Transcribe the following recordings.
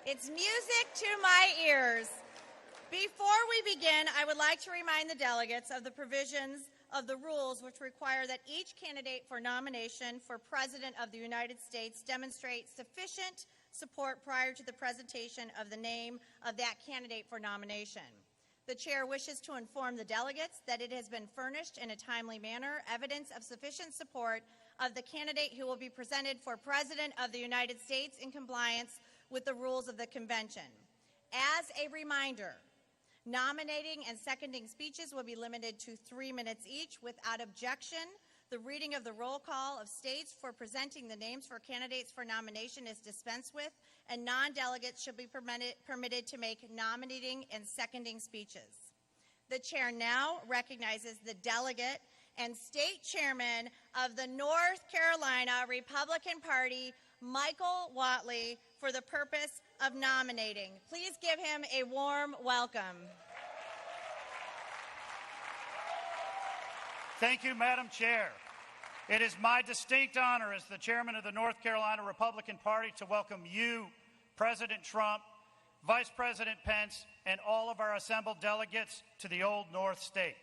It's music to my ears. Before we begin, I would like to remind the delegates of the provisions of the rules which require that each candidate for nomination for President of the United States demonstrate sufficient support prior to the presentation of the name of that candidate for nomination. The Chair wishes to inform the delegates that it has been furnished in a timely manner evidence of sufficient support of the candidate who will be presented for President of the United States in compliance with the rules of the Convention. As a reminder, nominating and seconding speeches will be limited to 3 minutes each without objection. The reading of the roll call of states for presenting the names for candidates for nomination is dispensed with, and non-delegates should be permitted to make nominating and seconding speeches. The Chair now recognizes the delegate and state chairman of the North Carolina Republican Party, Michael Whatley, for the purpose of nominating. Please give him a warm welcome. Thank you, Madam Chair. It is my distinct honor as the chairman of the North Carolina Republican Party to welcome you, President Trump, Vice President Pence, and all of our assembled delegates to the Old North State.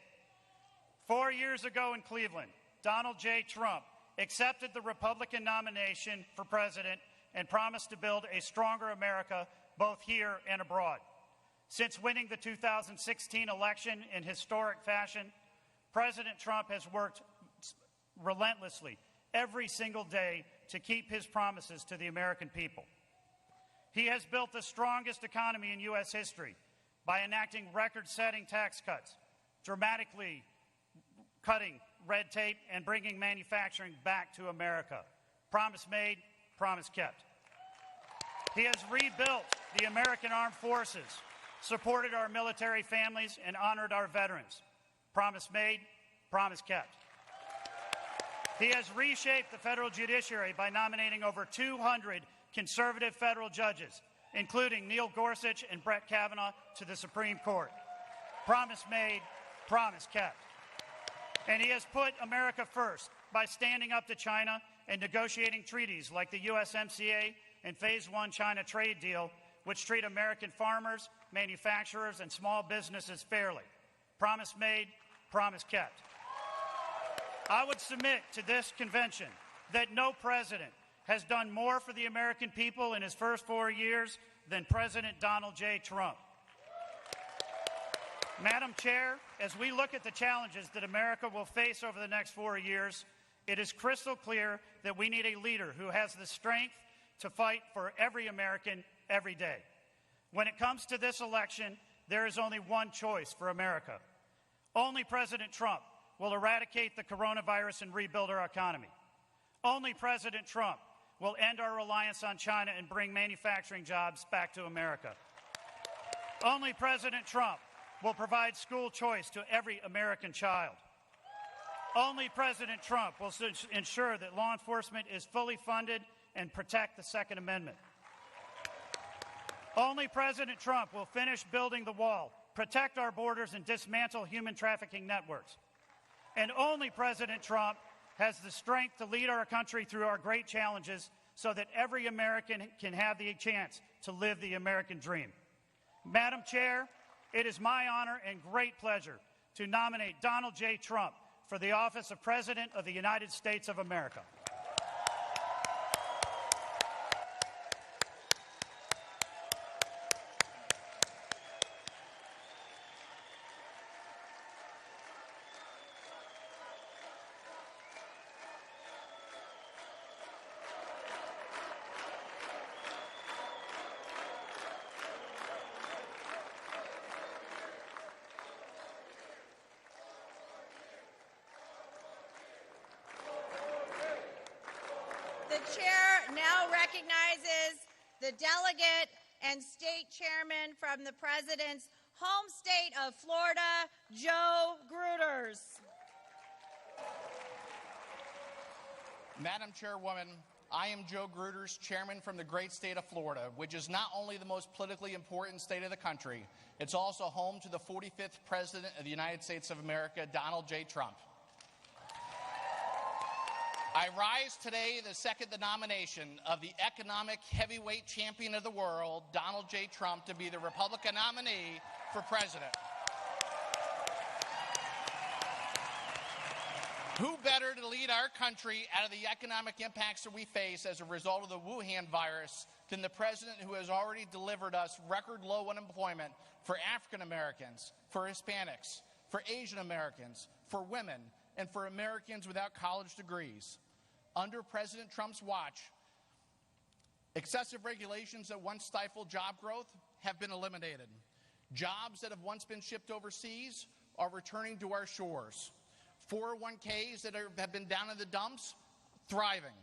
4 years ago in Cleveland, Donald J. Trump accepted the Republican nomination for president and promised to build a stronger America both here and abroad. Since winning the 2016 election in historic fashion, President Trump has worked relentlessly every single day to keep his promises to the American people. He has built the strongest economy in U.S. history by enacting record-setting tax cuts, dramatically cutting red tape, and bringing manufacturing back to America. Promise made, promise kept. He has rebuilt the American Armed Forces, supported our military families, and honored our veterans. Promise made, promise kept. He has reshaped the federal judiciary by nominating over 200 conservative federal judges, including Neil Gorsuch and Brett Kavanaugh, to the Supreme Court. Promise made, promise kept. And he has put America first by standing up to China and negotiating treaties like the USMCA and Phase 1 China trade deal, which treat American farmers, manufacturers, and small businesses fairly. Promise made, promise kept. I would submit to this convention that no president has done more for the American people in his first 4 years than President Donald J. Trump. Madam Chair, as we look at the challenges that America will face over the next 4 years, it is crystal clear that we need a leader who has the strength to fight for every American every day. When it comes to this election, there is only one choice for America. Only President Trump will eradicate the coronavirus and rebuild our economy. Only President Trump will end our reliance on China and bring manufacturing jobs back to America. Only President Trump will provide school choice to every American child. Only President Trump will ensure that law enforcement is fully funded and protect the Second Amendment. Only President Trump will finish building the wall, protect our borders, and dismantle human trafficking networks. And only President Trump has the strength to lead our country through our great challenges so that every American can have the chance to live the American dream. Madam Chair, it is my honor and great pleasure to nominate Donald J. Trump for the office of President of the United States of America. The Chair now recognizes the delegate and state chairman from the President's home state of Florida, Joe Gruters. Madam Chairwoman, I am Joe Gruters, chairman from the great state of Florida, which is not only the most politically important state of the country, it's also home to the 45th President of the United States of America, Donald J. Trump. I rise today to second the nomination of the economic heavyweight champion of the world, Donald J. Trump, to be the Republican nominee for president. Who better to lead our country out of the economic impacts that we face as a result of the Wuhan virus than the president who has already delivered us record low unemployment for African Americans, for Hispanics, for Asian Americans, for women, and for Americans without college degrees. Under President Trump's watch, excessive regulations that once stifled job growth have been eliminated. Jobs that have once been shipped overseas are returning to our shores. 401ks that have been down in the dumps, thriving.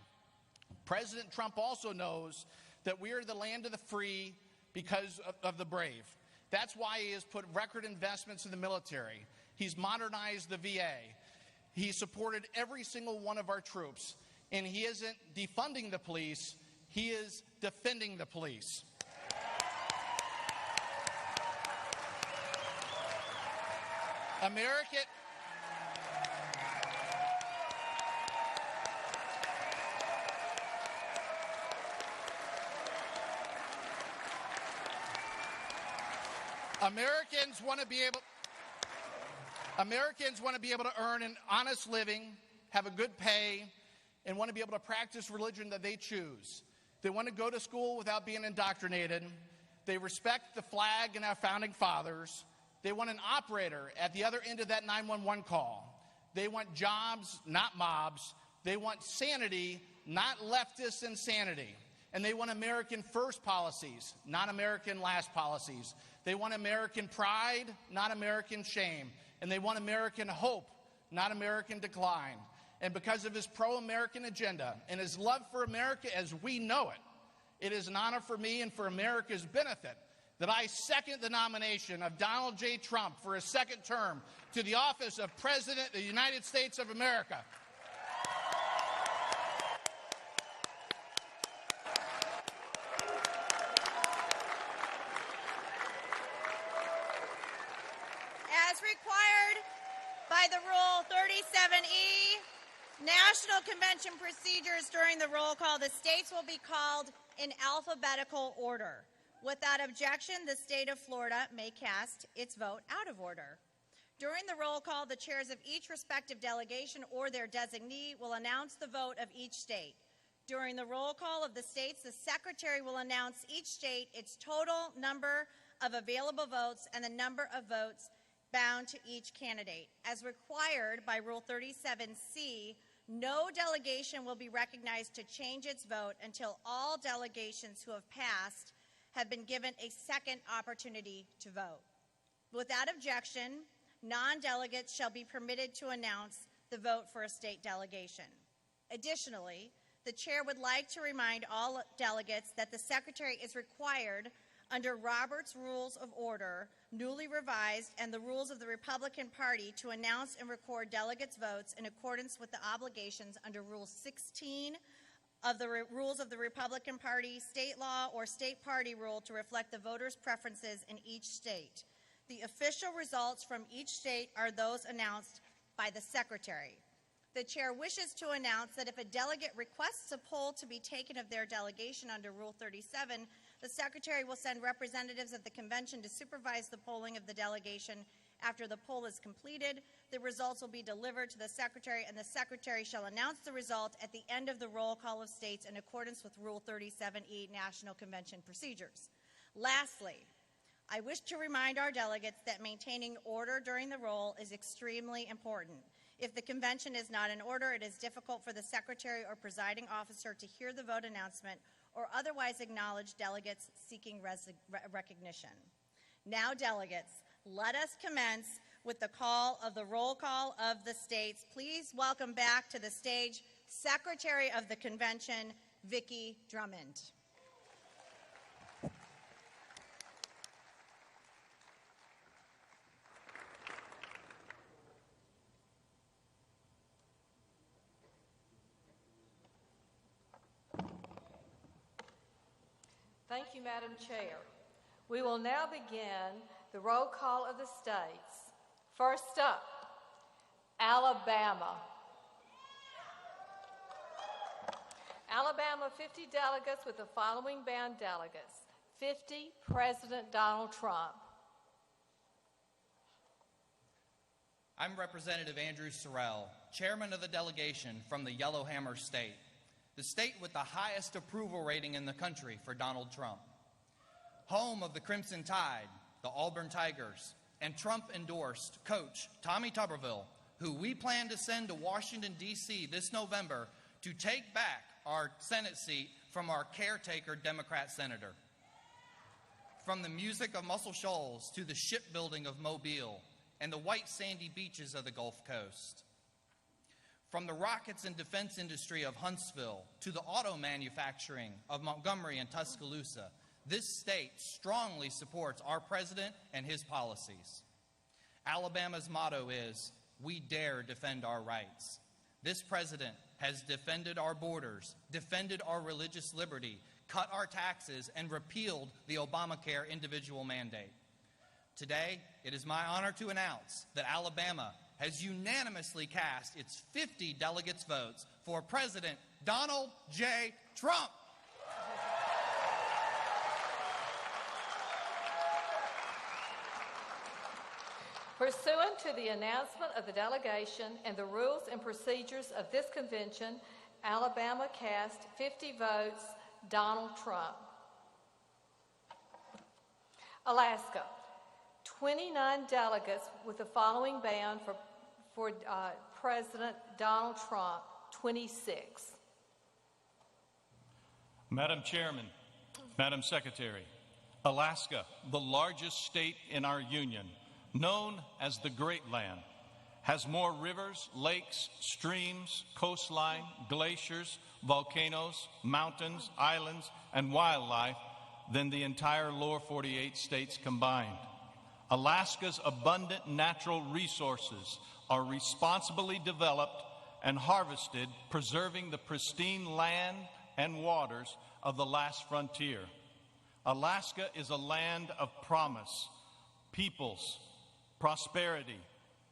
President Trump also knows that we are the land of the free because of the brave. That's why he has put record investments in the military. He's modernized the VA. He supported every single one of our troops. And he isn't defunding the police, he is defending the police. Americans want to be able to earn an honest living, have a good pay, and want to be able to practice religion that they choose. They want to go to school without being indoctrinated. They respect the flag and our founding fathers. They want an operator at the other end of that 911 call. They want jobs, not mobs. They want sanity, not leftist insanity. And they want American first policies, not American last policies. They want American pride, not American shame. And they want American hope, not American decline. And because of his pro-American agenda and his love for America as we know it, it is an honor for me and for America's benefit that I second the nomination of Donald J. Trump for a second term to the office of President of the United States of America. As required by the Rule 37E, National Convention procedures during the roll call, the states will be called in alphabetical order. Without objection, the state of Florida may cast its vote out of order. During the roll call, the chairs of each respective delegation or their designee will announce the vote of each state. During the roll call of the states, the secretary will announce each state, its total number of available votes, and the number of votes bound to each candidate. As required by Rule 37C, no delegation will be recognized to change its vote until all delegations who have passed have been given a second opportunity to vote. Without objection, non-delegates shall be permitted to announce the vote for a state delegation. Additionally, the chair would like to remind all delegates that the secretary is required under Robert's Rules of Order, newly revised, and the rules of the Republican Party to announce and record delegates' votes in accordance with the obligations under Rule 16 of the Rules of the Republican Party, state law, or state party rule to reflect the voters' preferences in each state. The official results from each state are those announced by the secretary. The chair wishes to announce that if a delegate requests a poll to be taken of their delegation under Rule 37, the secretary will send representatives of the convention to supervise the polling of the delegation. After the poll is completed, the results will be delivered to the secretary, and the secretary shall announce the result at the end of the roll call of states in accordance with Rule 37E National Convention procedures. Lastly, I wish to remind our delegates that maintaining order during the roll is extremely important. If the convention is not in order, it is difficult for the secretary or presiding officer to hear the vote announcement or otherwise acknowledge delegates seeking recognition. Now, delegates, let us commence with the call of the roll call of the states. Please welcome back to the stage Secretary of the Convention, Vicki Drummond. Thank you, Madam Chair. We will now begin the roll call of the states. First up, Alabama. Alabama, 50 delegates with the following band delegates. 50, President Donald Trump. I'm Representative Andrew Sorrell, Chairman of the delegation from the Yellowhammer State, the state with the highest approval rating in the country for Donald Trump. Home of the Crimson Tide, the Auburn Tigers, and Trump-endorsed coach Tommy Tuberville, who we plan to send to Washington, D.C. this November to take back our Senate seat from our caretaker Democrat senator. From the music of Muscle Shoals to the shipbuilding of Mobile and the white sandy beaches of the Gulf Coast. From the rockets and defense industry of Huntsville to the auto manufacturing of Montgomery and Tuscaloosa, this state strongly supports our president and his policies. Alabama's motto is, "We dare defend our rights." This president has defended our borders, defended our religious liberty, cut our taxes, and repealed the Obamacare individual mandate. Today, it is my honor to announce that Alabama has unanimously cast its 50 delegates' votes for President Donald J. Trump. Pursuant to the announcement of the delegation and the rules and procedures of this convention, Alabama cast 50 votes, Donald Trump. Alaska, 29 delegates with the following band for President Donald Trump, 26. Madam Chairman, Madam Secretary, Alaska, the largest state in our union, known as the Great Land, has more rivers, lakes, streams, coastline, glaciers, volcanoes, mountains, islands, and wildlife than the entire lower 48 states combined. Alaska's abundant natural resources are responsibly developed and harvested, preserving the pristine land and waters of the last frontier. Alaska is a land of promise, peoples, prosperity,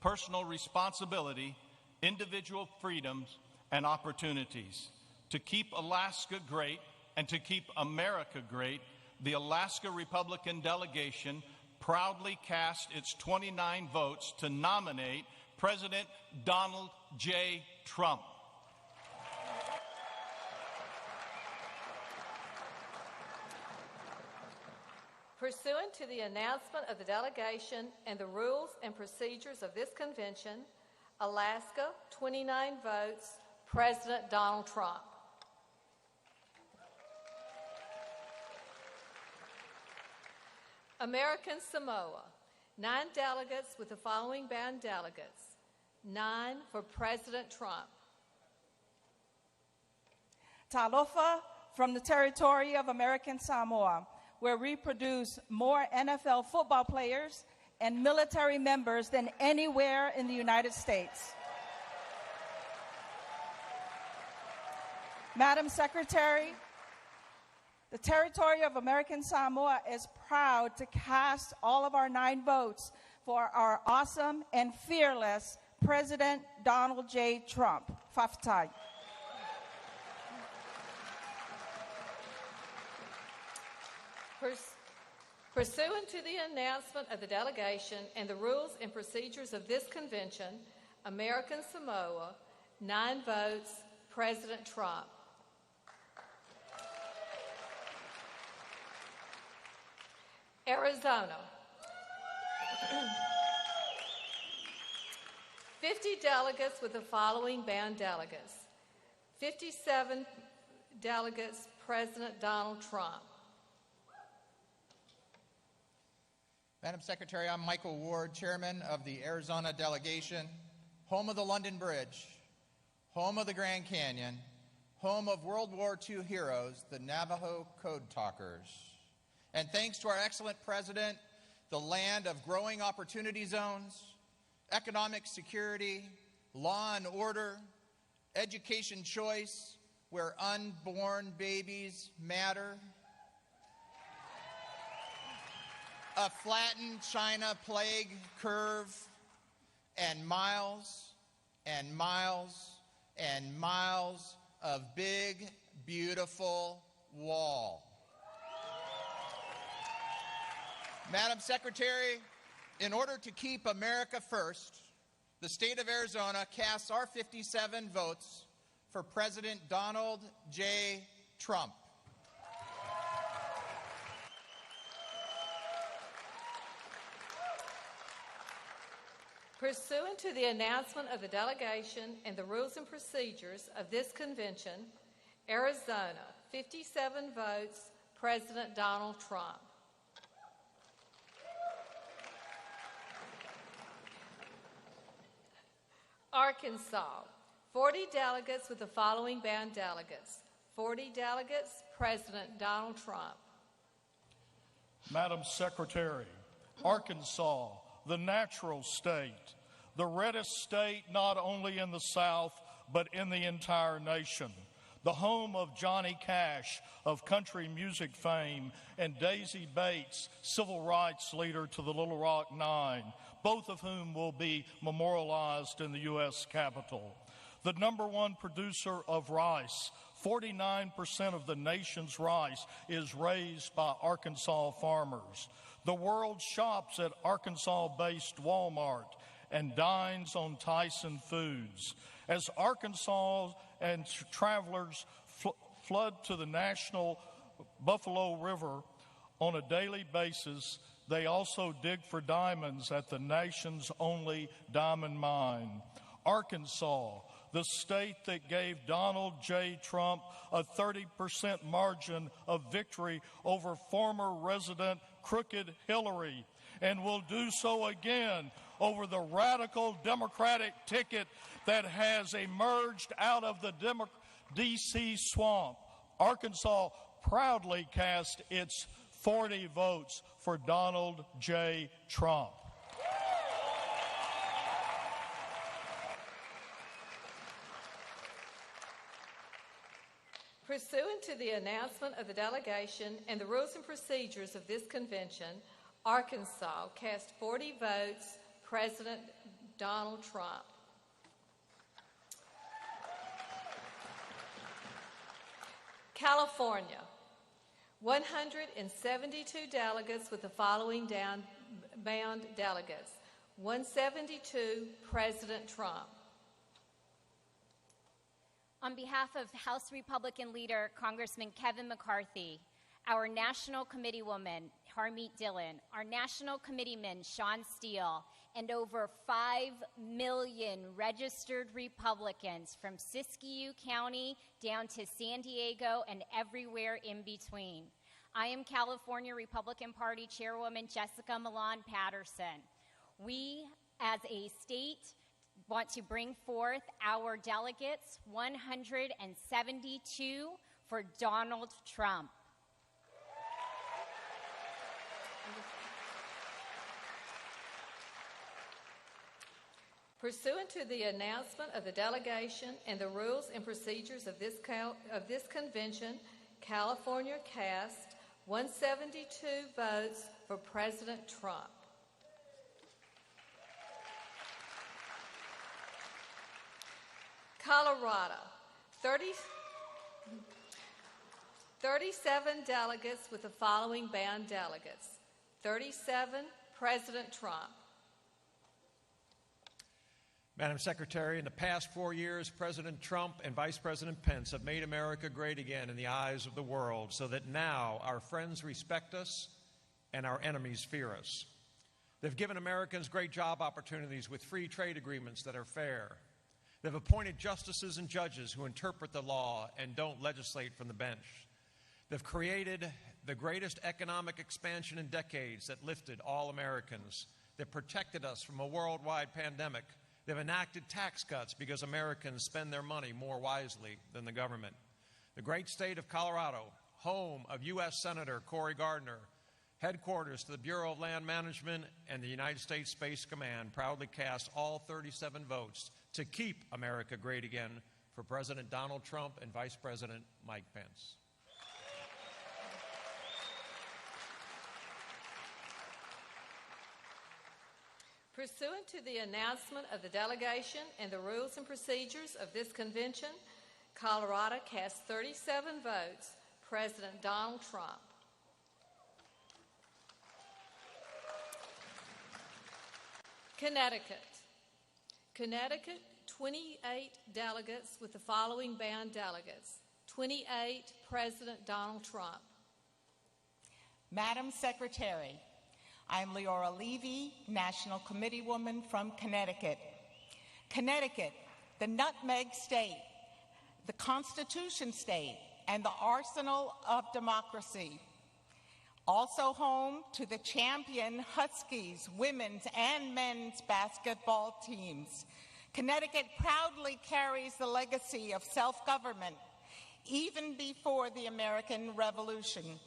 personal responsibility, individual freedoms, and opportunities. To keep Alaska great and to keep America great, the Alaska Republican delegation proudly cast its 29 votes to nominate President Donald J. Trump. Pursuant to the announcement of the delegation and the rules and procedures of this convention, Alaska, 29 votes, President Donald Trump. American Samoa, 9 delegates with the following band delegates. 9 for President Trump. Talofa from the territory of American Samoa, where we produce more NFL football players and military members than anywhere in the United States. Madam Secretary, the territory of American Samoa is proud to cast all of our 9 votes for our awesome and fearless President Donald J. Trump. Fafatai. Pursuant to the announcement of the delegation and the rules and procedures of this convention, American Samoa, 9 votes, President Trump. Arizona, 50 delegates with the following band delegates. 57 delegates, President Donald Trump. Madam Secretary, I'm Michael Ward, Chairman of the Arizona Delegation, home of the London Bridge, home of the Grand Canyon, home of World War II heroes, the Navajo Code Talkers. And thanks to our excellent President, the land of growing opportunity zones, economic security, law and order, education choice, where unborn babies matter, a flattened China plague curve, and miles and miles and miles of big, beautiful wall. Madam Secretary, in order to keep America first, the state of Arizona casts our 57 votes for President Donald J. Trump. Pursuant to the announcement of the delegation and the rules and procedures of this convention, Arizona, 57 votes, President Donald Trump. Arkansas, 40 delegates with the following band delegates. 40 delegates, President Donald Trump. Madam Secretary, Arkansas, the natural state, the reddest state not only in the South, but in the entire nation. The home of Johnny Cash of country music fame and Daisy Bates, civil rights leader to the Little Rock Nine, both of whom will be memorialized in the U.S. Capitol. The #1 producer of rice, 49% of the nation's rice is raised by Arkansas farmers. The world shops at Arkansas-based Walmart and dines on Tyson Foods. As Arkansas and travelers flood to the national Buffalo River on a daily basis, they also dig for diamonds at the nation's only diamond mine. Arkansas, the state that gave Donald J. Trump a 30% margin of victory over former resident Crooked Hillary, and will do so again over the radical Democratic ticket that has emerged out of the D.C. swamp. Arkansas proudly cast its 40 votes for Donald J. Trump. Pursuant to the announcement of the delegation and the rules and procedures of this convention, Arkansas cast 40 votes, President Donald Trump. California, 172 delegates with the following band delegates. 172, President Trump. On behalf of House Republican leader Congressman Kevin McCarthy, our National Committeewoman Harmeet Dillon, our National Committeeman Sean Steele, and over 5 million registered Republicans from Siskiyou County down to San Diego and everywhere in between. I am California Republican Party Chairwoman Jessica Milan Patterson. We, as a state, want to bring forth our delegates, 172 for Donald Trump. Pursuant to the announcement of the delegation and the rules and procedures of this convention, California cast 172 votes for President Trump. Colorado, 37 delegates with the following band delegates. 37, President Trump. Madam Secretary, in the past 4 years, President Trump and Vice President Pence have made America great again in the eyes of the world, so that now our friends respect us and our enemies fear us. They've given Americans great job opportunities with free trade agreements that are fair. They've appointed justices and judges who interpret the law and don't legislate from the bench. They've created the greatest economic expansion in decades that lifted all Americans, that protected us from a worldwide pandemic. They've enacted tax cuts because Americans spend their money more wisely than the government. The great state of Colorado, home of U.S. Senator Cory Gardner, headquarters to the Bureau of Land Management and the United States Space Command, proudly cast all 37 votes to keep America great again for President Donald Trump and Vice President Mike Pence. Pursuant to the announcement of the delegation and the rules and procedures of this convention, Colorado cast 37 votes, President Donald Trump. Connecticut. Connecticut, 28 delegates with the following band delegates. 28, President Donald Trump. Madam Secretary, I'm Leora Levy, National Committee Woman from Connecticut. Connecticut, the nutmeg state, the Constitution state, and the arsenal of democracy. Also home to the champion Huskies women's and men's basketball teams. Connecticut proudly carries the legacy of self-government even before the American Revolution.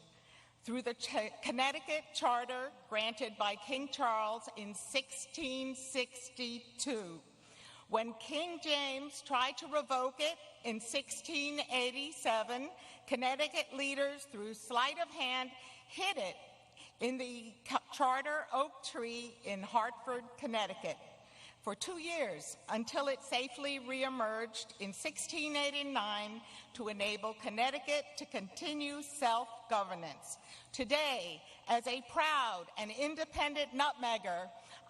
Through the Connecticut Charter granted by King Charles in 1662. When King James tried to revoke it in 1687, Connecticut leaders, through sleight of hand, hid it in the charter oak tree in Hartford, Connecticut, for 2 years until it safely reemerged in 1689 to enable Connecticut to continue self-governance. Today, as a proud and independent nutmegger,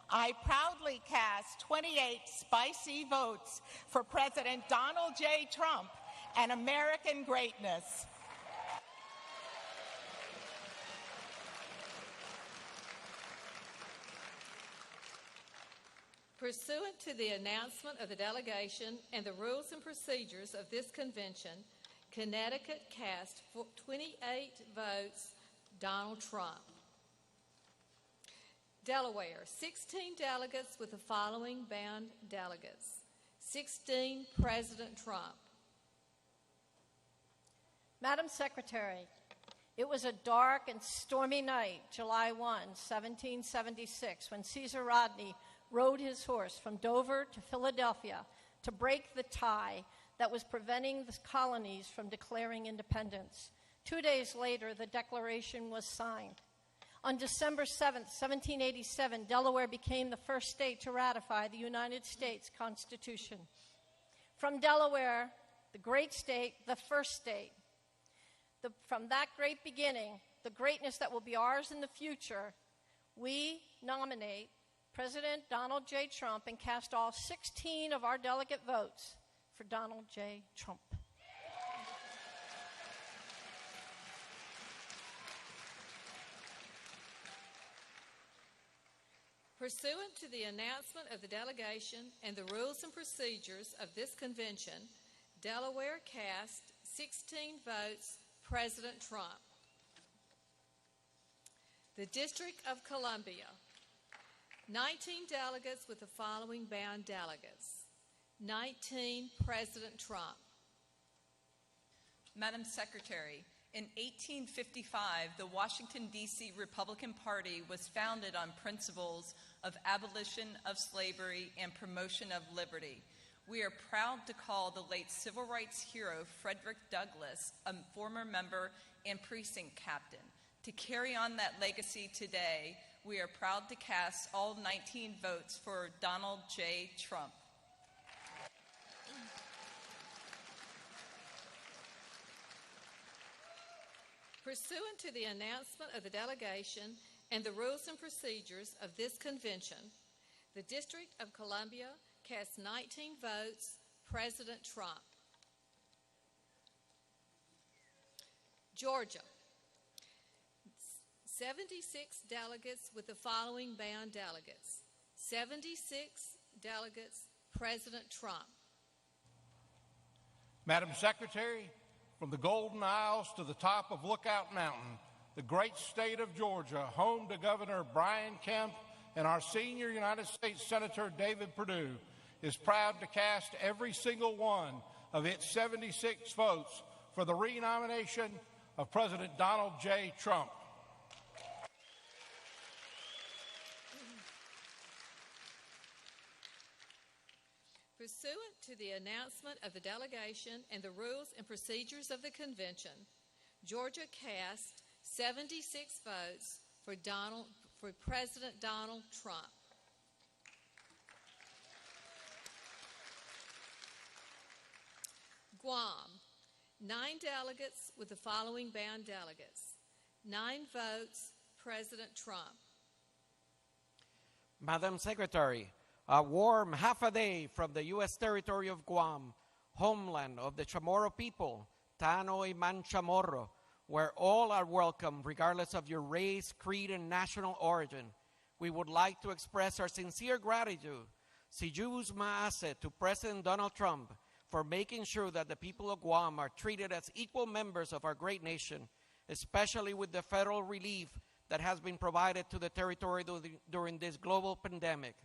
I proudly cast 28 spicy votes for President Donald J. Trump and American greatness. Pursuant to the announcement of the delegation and the rules and procedures of this convention, Connecticut cast 28 votes, Donald Trump. Delaware, 16 delegates with the following band delegates. 16, President Trump. Madam Secretary, it was a dark and stormy night, July 1, 1776, when Caesar Rodney rode his horse from Dover to Philadelphia to break the tie that was preventing the colonies from declaring independence. 2 days later, the Declaration was signed. On December 7, 1787, Delaware became the first state to ratify the United States Constitution. From Delaware, the great state, the first state, from that great beginning, the greatness that will be ours in the future, we nominate President Donald J. Trump and cast all 16 of our delegate votes for Donald J. Trump. Pursuant to the announcement of the delegation and the rules and procedures of this convention, Delaware cast 16 votes, President Trump. The District of Columbia, 19 delegates with the following band delegates. 19, President Trump. Madam Secretary, in 1855, the Washington, D.C. Republican Party was founded on principles of abolition of slavery and promotion of liberty. We are proud to call the late civil rights hero Frederick Douglass a former member and precinct captain. To carry on that legacy today, we are proud to cast all 19 votes for Donald J. Trump. Pursuant to the announcement of the delegation and the rules and procedures of this convention, the District of Columbia cast 19 votes, President Trump. Georgia, 76 delegates with the following band delegates. 76 delegates, President Trump. Madam Secretary, from the Golden Isles to the top of Lookout Mountain, the great state of Georgia, home to Governor Brian Kemp and our senior United States Senator David Perdue, is proud to cast every single one of its 76 votes for the renomination of President Donald J. Trump. Pursuant to the announcement of the delegation and the rules and procedures of the convention, Georgia cast 76 votes for President Donald Trump. Guam, 9 delegates with the following bound delegates. 9 votes, President Trump. Madam Secretary, a warm half a day from the U.S. territory of Guam, homeland of the Chamorro people, Tanoy Manchamorro, where all are welcome regardless of your race, creed, and national origin. We would like to express our sincere gratitude, Sijus Maase, to President Donald Trump for making sure that the people of Guam are treated as equal members of our great nation, especially with the federal relief that has been provided to the territory during this global pandemic.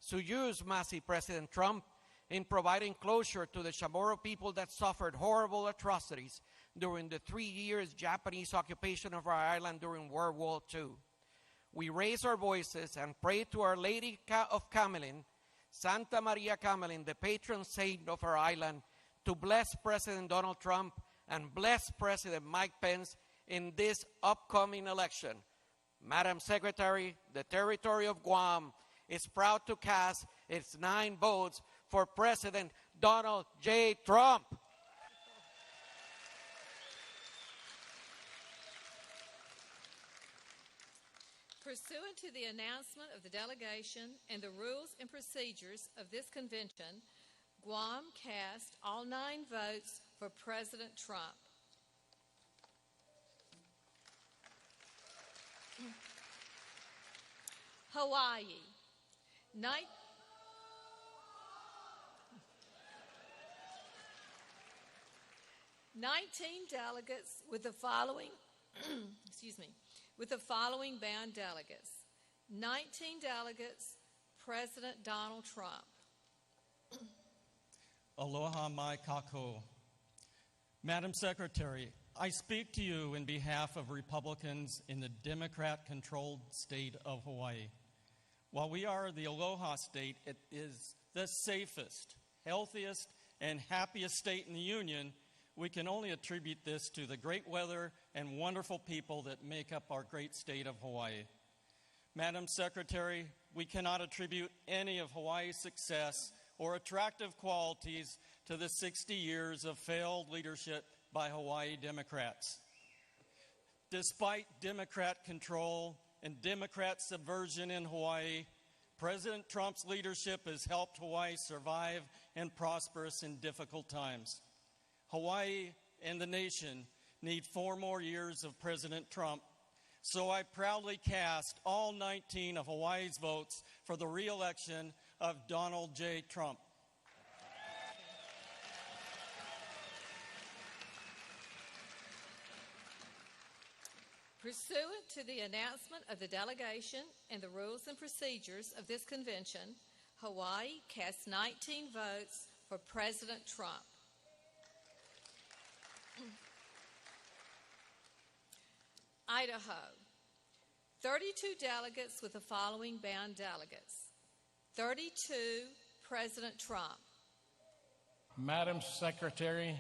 Sujus Masi, President Trump, in providing closure to the Chamorro people that suffered horrible atrocities during the 3 years Japanese occupation of our island during World War II. We raise our voices and pray to Our Lady of Camelin, Santa Maria Camelin, the patron saint of our island, to bless President Donald Trump and bless President Mike Pence in this upcoming election. Madam Secretary, the territory of Guam is proud to cast its 9 votes for President Donald J. Trump. Pursuant to the announcement of the delegation and the rules and procedures of this convention, Guam cast all 9 votes for President Trump. Hawaii, 19 delegates with the following, with the following bound delegates. 19 delegates, President Donald Trump. Aloha mai kako. Madam Secretary, I speak to you in behalf of Republicans in the Democrat-controlled state of Hawaii. While we are the Aloha state, it is the safest, healthiest, and happiest state in the Union. We can only attribute this to the great weather and wonderful people that make up our great state of Hawaii. Madam Secretary, we cannot attribute any of Hawaii's success or attractive qualities to the 60 years of failed leadership by Hawaii Democrats. Despite Democrat control and Democrat subversion in Hawaii, President Trump's leadership has helped Hawaii survive and prosper in difficult times. Hawaii and the nation need 4 more years of President Trump, so I proudly cast all 19 of Hawaii's votes for the re-election of Donald J. Trump. Pursuant to the announcement of the delegation and the rules and procedures of this convention, Hawaii cast 19 votes for President Trump. Idaho, 32 delegates with the following bound delegates. 32, President Trump. Madam Secretary,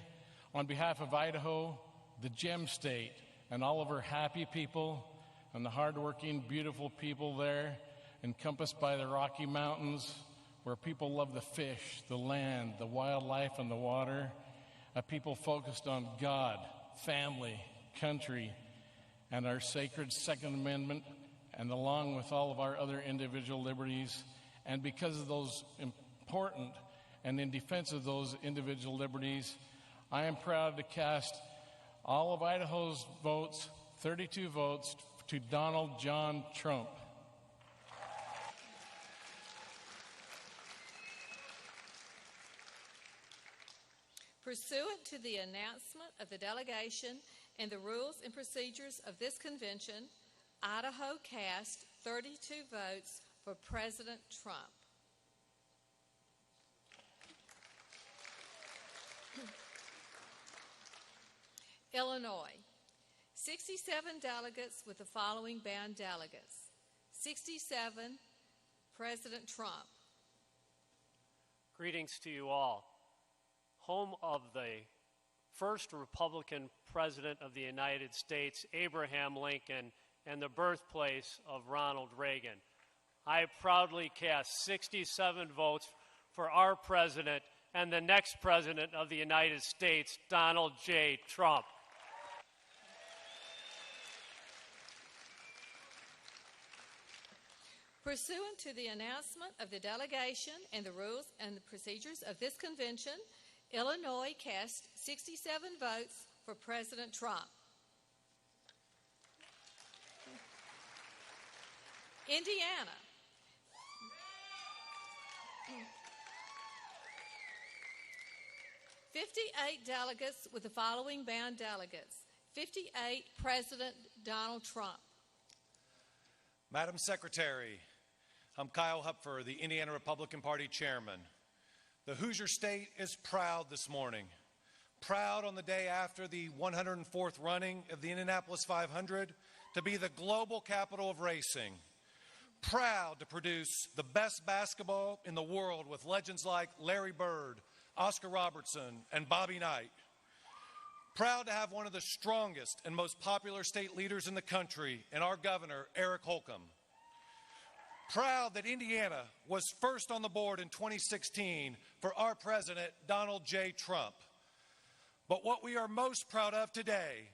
on behalf of Idaho, the Gem State, and all of her happy people and the hardworking, beautiful people there, encompassed by the Rocky Mountains, where people love the fish, the land, the wildlife, and the water, a people focused on God, family, country, and our sacred Second Amendment, and along with all of our other individual liberties. And because of those important and in defense of those individual liberties, I am proud to cast all of Idaho's votes, 32 votes, to Donald John Trump. Pursuant to the announcement of the delegation and the rules and procedures of this convention, Idaho cast 32 votes for President Trump. Illinois, 67 delegates with the following bound delegates. 67, President Trump. Greetings to you all. Home of the first Republican president of the United States, Abraham Lincoln, and the birthplace of Ronald Reagan. I proudly cast 67 votes for our president and the next president of the United States, Donald J. Trump. Pursuant to the announcement of the delegation and the rules and the procedures of this convention, Illinois cast 67 votes for President Trump. Indiana. "58 delegates with the following bound delegates. 58, President Donald Trump. Madam Secretary, I'm Kyle Hupfer, the Indiana Republican Party Chairman. The Hoosier State is proud this morning. Proud on the day after the 104th running of the Indianapolis 500 to be the global capital of racing. Proud to produce the best basketball in the world with legends like Larry Bird, Oscar Robertson, and Bobby Knight. Proud to have one of the strongest and most popular state leaders in the country in our governor, Eric Holcomb. Proud that Indiana was first on the board in 2016 for our president, Donald J. Trump. But what we are most proud of today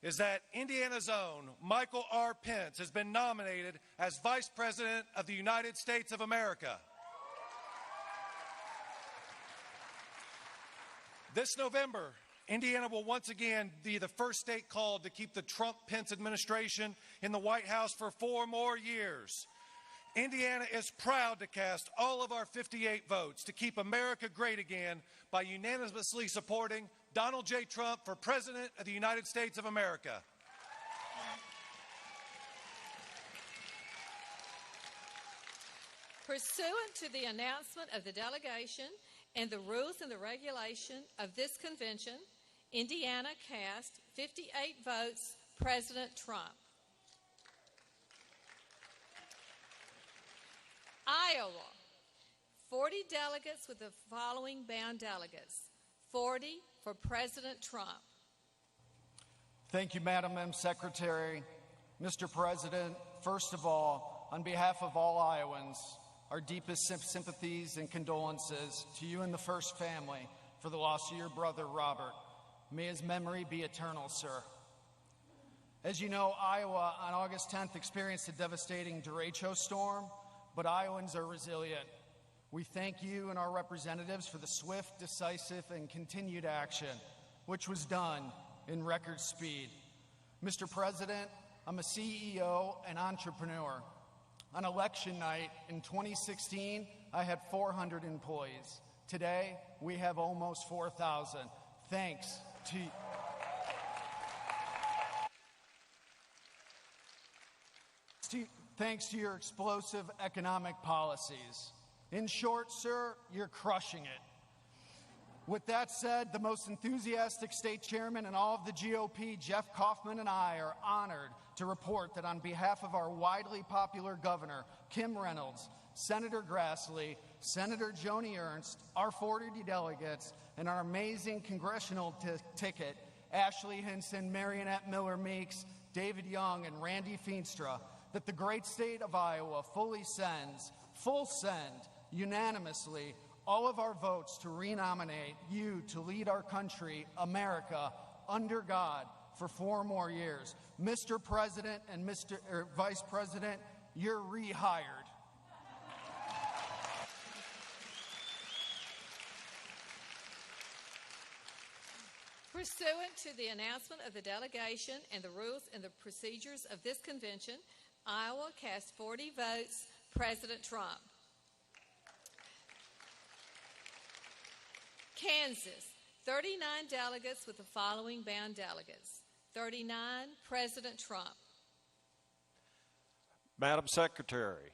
is that Indiana's own Michael R. Pence has been nominated as Vice President of the United States of America. This November, Indiana will once again be the first state called to keep the Trump-Pence administration in the White House for 4 more years. Indiana is proud to cast all of our 58 votes to keep America great again by unanimously supporting Donald J. Trump for President of the United States of America. Pursuant to the announcement of the delegation and the rules and the regulation of this convention, Indiana cast 58 votes President Trump. Iowa, 40 delegates with the following bound delegates. 40 for President Trump. Thank you, Madam M. Secretary. Mr. President, first of all, on behalf of all Iowans, our deepest sympathies and condolences to you and the First family for the loss of your brother, Robert. May his memory be eternal, sir. As you know, Iowa on August 10th experienced a devastating derecho storm, but Iowans are resilient. We thank you and our representatives for the swift, decisive, and continued action, which was done in record speed. Mr. President, I'm a CEO and entrepreneur. On election night in 2016, I had 400 employees. Today, we have almost 4,000. Thanks to your explosive economic policies. In short, sir, you're crushing it. With that said, the most enthusiastic state chairman in all of the GOP, Jeff Kaufman, and I are honored to report that on behalf of our widely popular governor, Kim Reynolds, Senator Grassley, Senator Joni Ernst, our 40 delegates, and our amazing congressional ticket, Ashley Hinson, Marionette Miller-Meeks, David Young, and Randy Feenstra, that the great state of Iowa fully sends, unanimously, all of our votes to renominate you to lead our country, America, under God for 4 more years. Mr. President and Vice President, you're rehired. Pursuant to the announcement of the delegation and the rules and the procedures of this convention, Iowa cast 40 votes President Trump. Kansas, 39 delegates with the following bound delegates. 39, President Trump. Madam Secretary,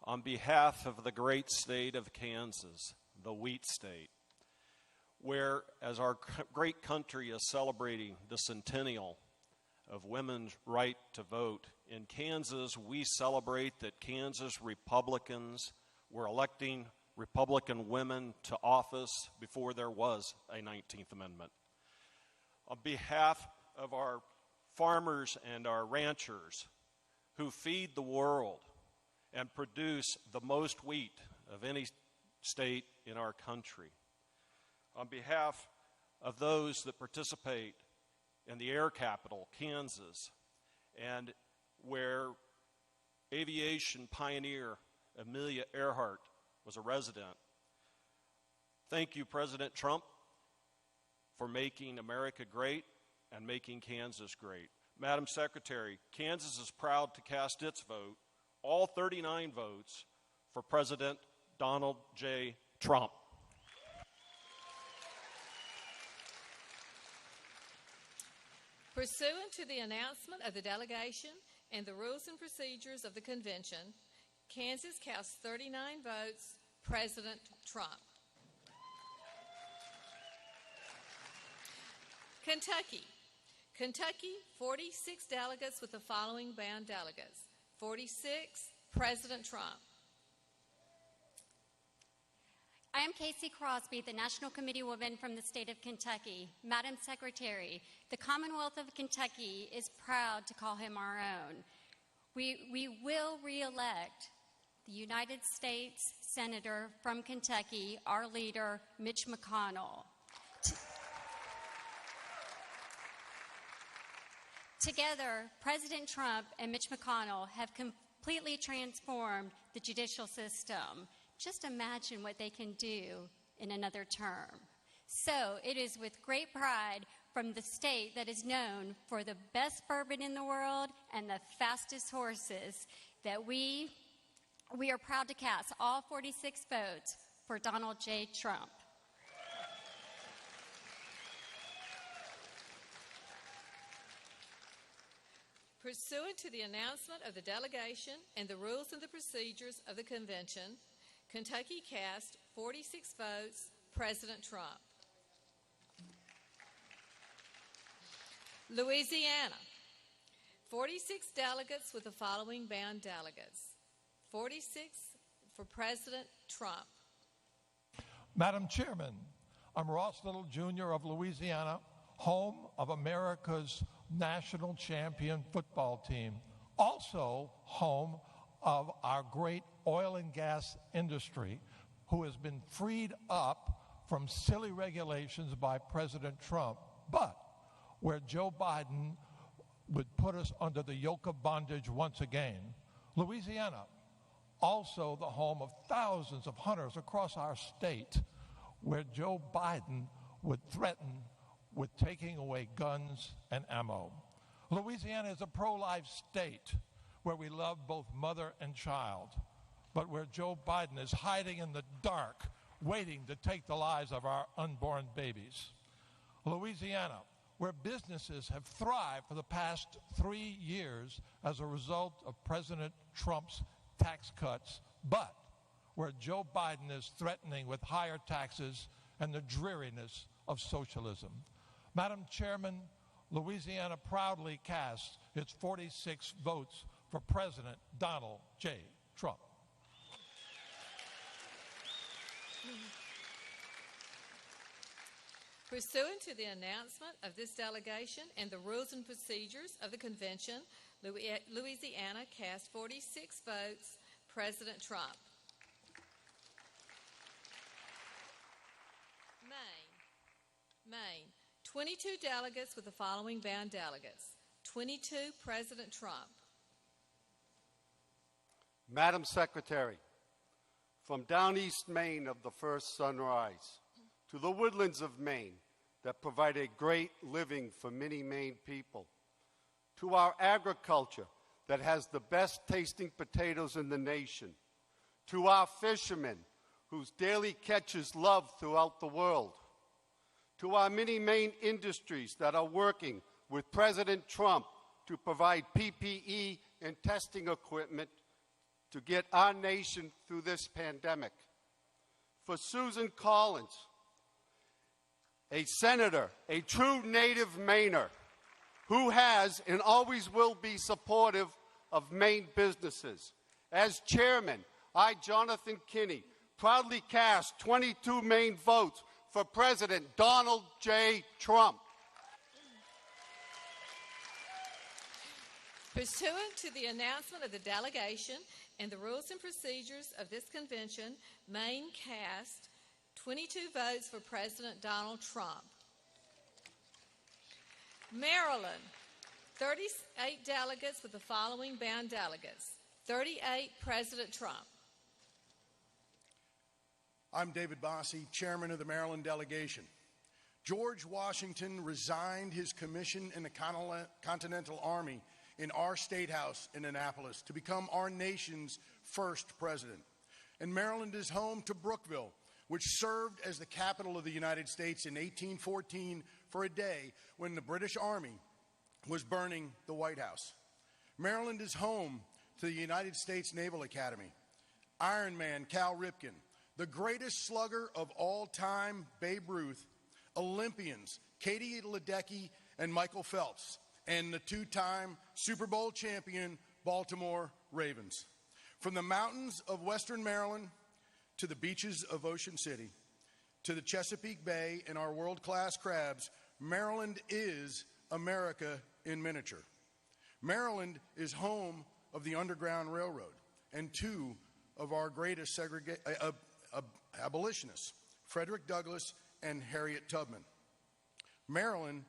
on behalf of the great state of Kansas, the wheat state, where as our great country is celebrating the centennial of women's right to vote, in Kansas we celebrate that Kansas Republicans were electing Republican women to office before there was a 19th Amendment. On behalf of our farmers and our ranchers who feed the world and produce the most wheat of any state in our country. On behalf of those that participate in the air capital, Kansas, and where aviation pioneer Amelia Earhart was a resident, thank you, President Trump, for making America great and making Kansas great. Madam Secretary, Kansas is proud to cast its vote, all 39 votes, for President Donald J. Trump. Pursuant to the announcement of the delegation and the rules and procedures of the convention, Kansas cast 39 votes, President Trump. Kentucky, 46 delegates with the following bound delegates. 46, President Trump. I am Casey Crosby, the National Committee Woman from the state of Kentucky. Madam Secretary, the Commonwealth of Kentucky is proud to call him our own. We will re-elect the United States Senator from Kentucky, our leader, Mitch McConnell. Together, President Trump and Mitch McConnell have completely transformed the judicial system. Just imagine what they can do in another term. So it is with great pride from the state that is known for the best bourbon in the world and the fastest horses that we are proud to cast all 46 votes for Donald J. Trump. Pursuant to the announcement of the delegation and the rules and the procedures of the convention, Kentucky cast 46 votes, President Trump. Louisiana, 46 delegates with the following bound delegates. 46 for President Trump. Madam Chairman, I'm Ross Little Jr. of Louisiana, home of America's national champion football team, also home of our great oil and gas industry, who has been freed up from silly regulations by President Trump, but where Joe Biden would put us under the yoke of bondage once again. Louisiana, also the home of thousands of hunters across our state, where Joe Biden would threaten with taking away guns and ammo. Louisiana is a pro-life state where we love both mother and child, but where Joe Biden is hiding in the dark, waiting to take the lives of our unborn babies. Louisiana, where businesses have thrived for the past 3 years as a result of President Trump's tax cuts, but where Joe Biden is threatening with higher taxes and the dreariness of socialism. Madam Chairman, Louisiana proudly casts its 46 votes for President Donald J. Trump. Pursuant to the announcement of this delegation and the rules and procedures of the convention, Louisiana cast 46 votes, President Trump. Maine, 22 delegates with the following bound delegates. 22, President Trump. Madam Secretary, from down east Maine of the first sunrise to the woodlands of Maine that provide a great living for many Maine people, to our agriculture that has the best tasting potatoes in the nation, to our fishermen whose daily catches love throughout the world, to our many Maine industries that are working with President Trump to provide PPE and testing equipment to get our nation through this pandemic. For Susan Collins, a senator, a true native Mainer, who has and always will be supportive of Maine businesses. As chairman, I, Jonathan Kinney, proudly cast 22 Maine votes for President Donald J. Trump. Pursuant to the announcement of the delegation and the rules and procedures of this convention, Maine cast 22 votes for President Donald Trump. Maryland, 38 delegates with the following bound delegates. 38, President Trump. I'm David Bossie, Chairman of the Maryland delegation. George Washington resigned his commission in the Continental Army in our State House in Annapolis to become our nation's first president. And Maryland is home to Brookville, which served as the capital of the United States in 1814 for a day when the British Army was burning the White House. Maryland is home to the United States Naval Academy, Iron Man Cal Ripken, the greatest slugger of all time, Babe Ruth, Olympians Katie Ledecky and Michael Phelps, and the two-time Super Bowl champion Baltimore Ravens. From the mountains of Western Maryland to the beaches of Ocean City, to the Chesapeake Bay and our world-class crabs, Maryland is America in miniature. Maryland is home of the Underground Railroad and two of our greatest abolitionists, Frederick Douglass and Harriet Tubman. Maryland,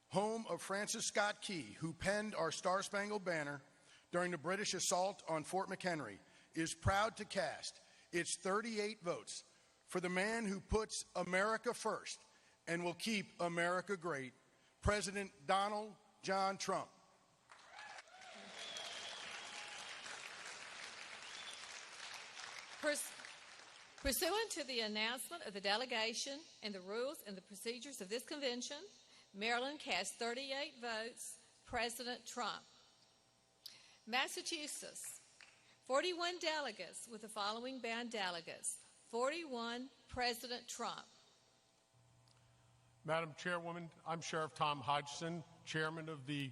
home of Francis Scott Key, who penned our Star-Spangled Banner during the British assault on Fort McHenry, is proud to cast its 38 votes for the man who puts America first and will keep America great, President Donald John Trump. Pursuant to the announcement of the delegation and the rules and the procedures of this convention, Maryland cast 38 votes, President Trump. Massachusetts, 41 delegates with the following bound delegates. 41, President Trump. Madam Chairwoman, I'm Sheriff Tom Hodgson, Chairman of the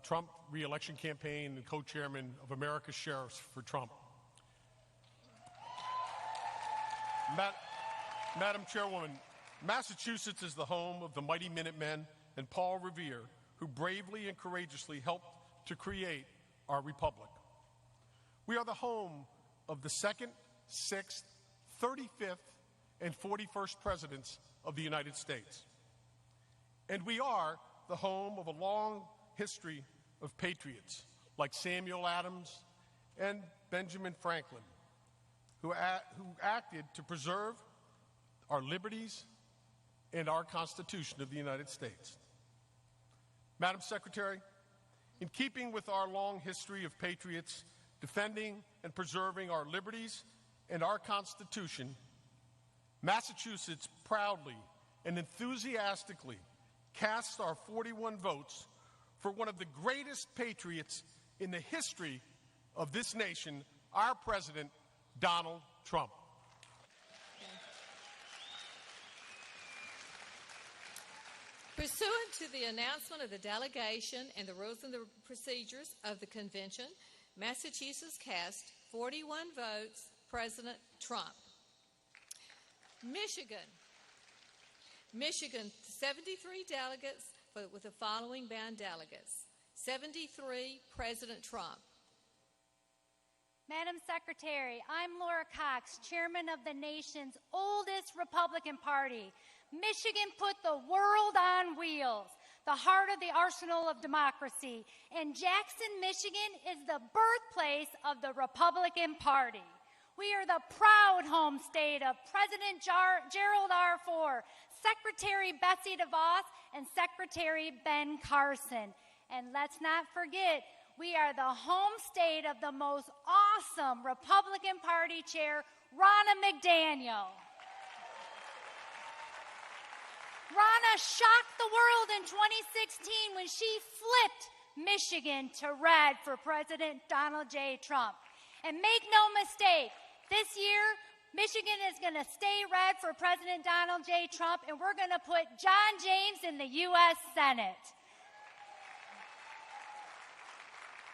Trump reelection campaign and co-chairman of America's Sheriffs for Trump. Madam Chairwoman, Massachusetts is the home of the mighty Minutemen and Paul Revere, who bravely and courageously helped to create our republic. We are the home of the 2nd, 6th, 35th, and 41st presidents of the United States. And we are the home of a long history of patriots like Samuel Adams and Benjamin Franklin, who acted to preserve our liberties and our Constitution of the United States. Madam Secretary, in keeping with our long history of patriots defending and preserving our liberties and our Constitution, Massachusetts proudly and enthusiastically casts our 41 votes for one of the greatest patriots in the history of this nation, our President, Donald Trump. Pursuant to the announcement of the delegation and the rules and the procedures of the convention, Massachusetts cast 41 votes, President Trump. Michigan, 73 delegates with the following bound delegates. 73, President Trump. Madam Secretary, I'm Laura Cox, Chairman of the nation's oldest Republican Party. Michigan put the world on wheels, the heart of the arsenal of democracy, and Jackson, Michigan is the birthplace of the Republican Party. We are the proud home state of President Gerald R. Ford, Secretary Betsy DeVos, and Secretary Ben Carson. And let's not forget, we are the home state of the most awesome Republican Party chair, Ronna McDaniel. Ronna shocked the world in 2016 when she flipped Michigan to red for President Donald J. Trump. And make no mistake, this year, Michigan is going to stay red for President Donald J. Trump, and we're going to put John James in the U.S. Senate.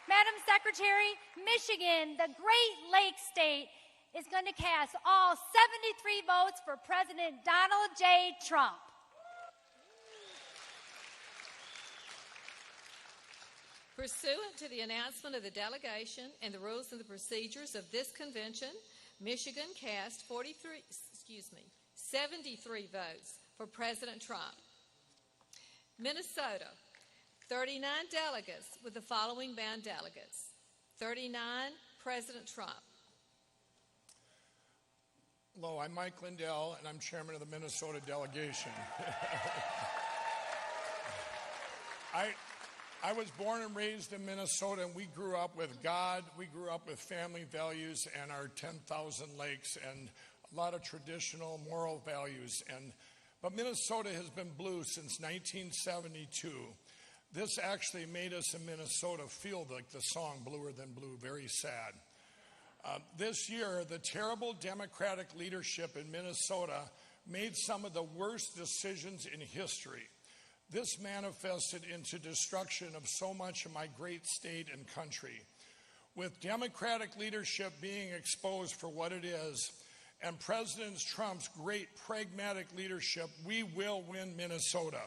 Madam Secretary, Michigan, the Great Lakes state, is going to cast all 73 votes for President Donald J. Trump. Pursuant to the announcement of the delegation and the rules and the procedures of this convention, Michigan cast 73 votes for President Trump. Minnesota, 39 delegates with the following bound delegates. 39, President Trump. Hello, I'm Mike Lindell, and I'm chairman of the Minnesota delegation. I was born and raised in Minnesota, and we grew up with God, we grew up with family values and our 10,000 lakes and a lot of traditional moral values. But Minnesota has been blue since 1972. This actually made us in Minnesota feel like the song Bluer Than Blue, very sad. This year, the terrible Democratic leadership in Minnesota made some of the worst decisions in history. This manifested into destruction of so much of my great state and country. With Democratic leadership being exposed for what it is, and President Trump's great pragmatic leadership, we will win Minnesota.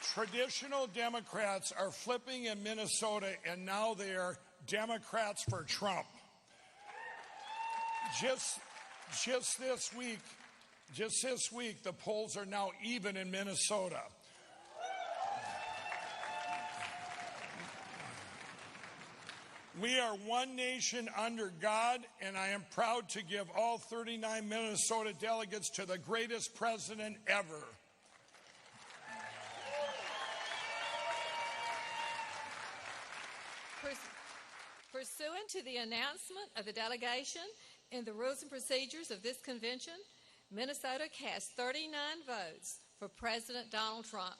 Traditional Democrats are flipping in Minnesota, and now they are Democrats for Trump. Just this week, the polls are now even in Minnesota. We are one nation under God, and I am proud to give all 39 Minnesota delegates to the greatest president ever. Pursuant to the announcement of the delegation and the rules and procedures of this convention, Minnesota cast 39 votes for President Donald Trump.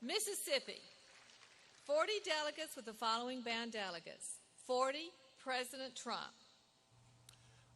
Mississippi, 40 delegates with the following bound delegates. 40, President Trump.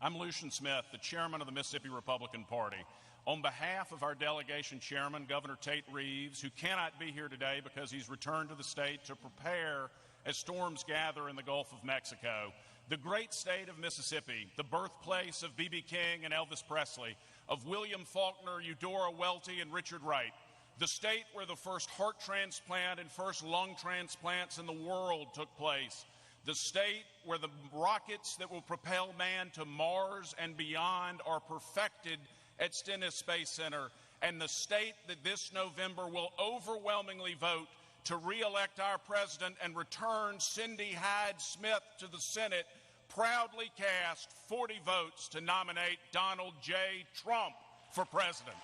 I'm Lucian Smith, the chairman of the Mississippi Republican Party. On behalf of our delegation chairman, Governor Tate Reeves, who cannot be here today because he's returned to the state to prepare as storms gather in the Gulf of Mexico, the great state of Mississippi, the birthplace of B.B. King and Elvis Presley, of William Faulkner, Eudora Welty, and Richard Wright, the state where the first heart transplant and first lung transplants in the world took place, the state where the rockets that will propel man to Mars and beyond are perfected at Stennis Space Center, and the state that this November will overwhelmingly vote to re-elect our president and return Cindy Hyde-Smith to the Senate, proudly cast 40 votes to nominate Donald J. Trump for president.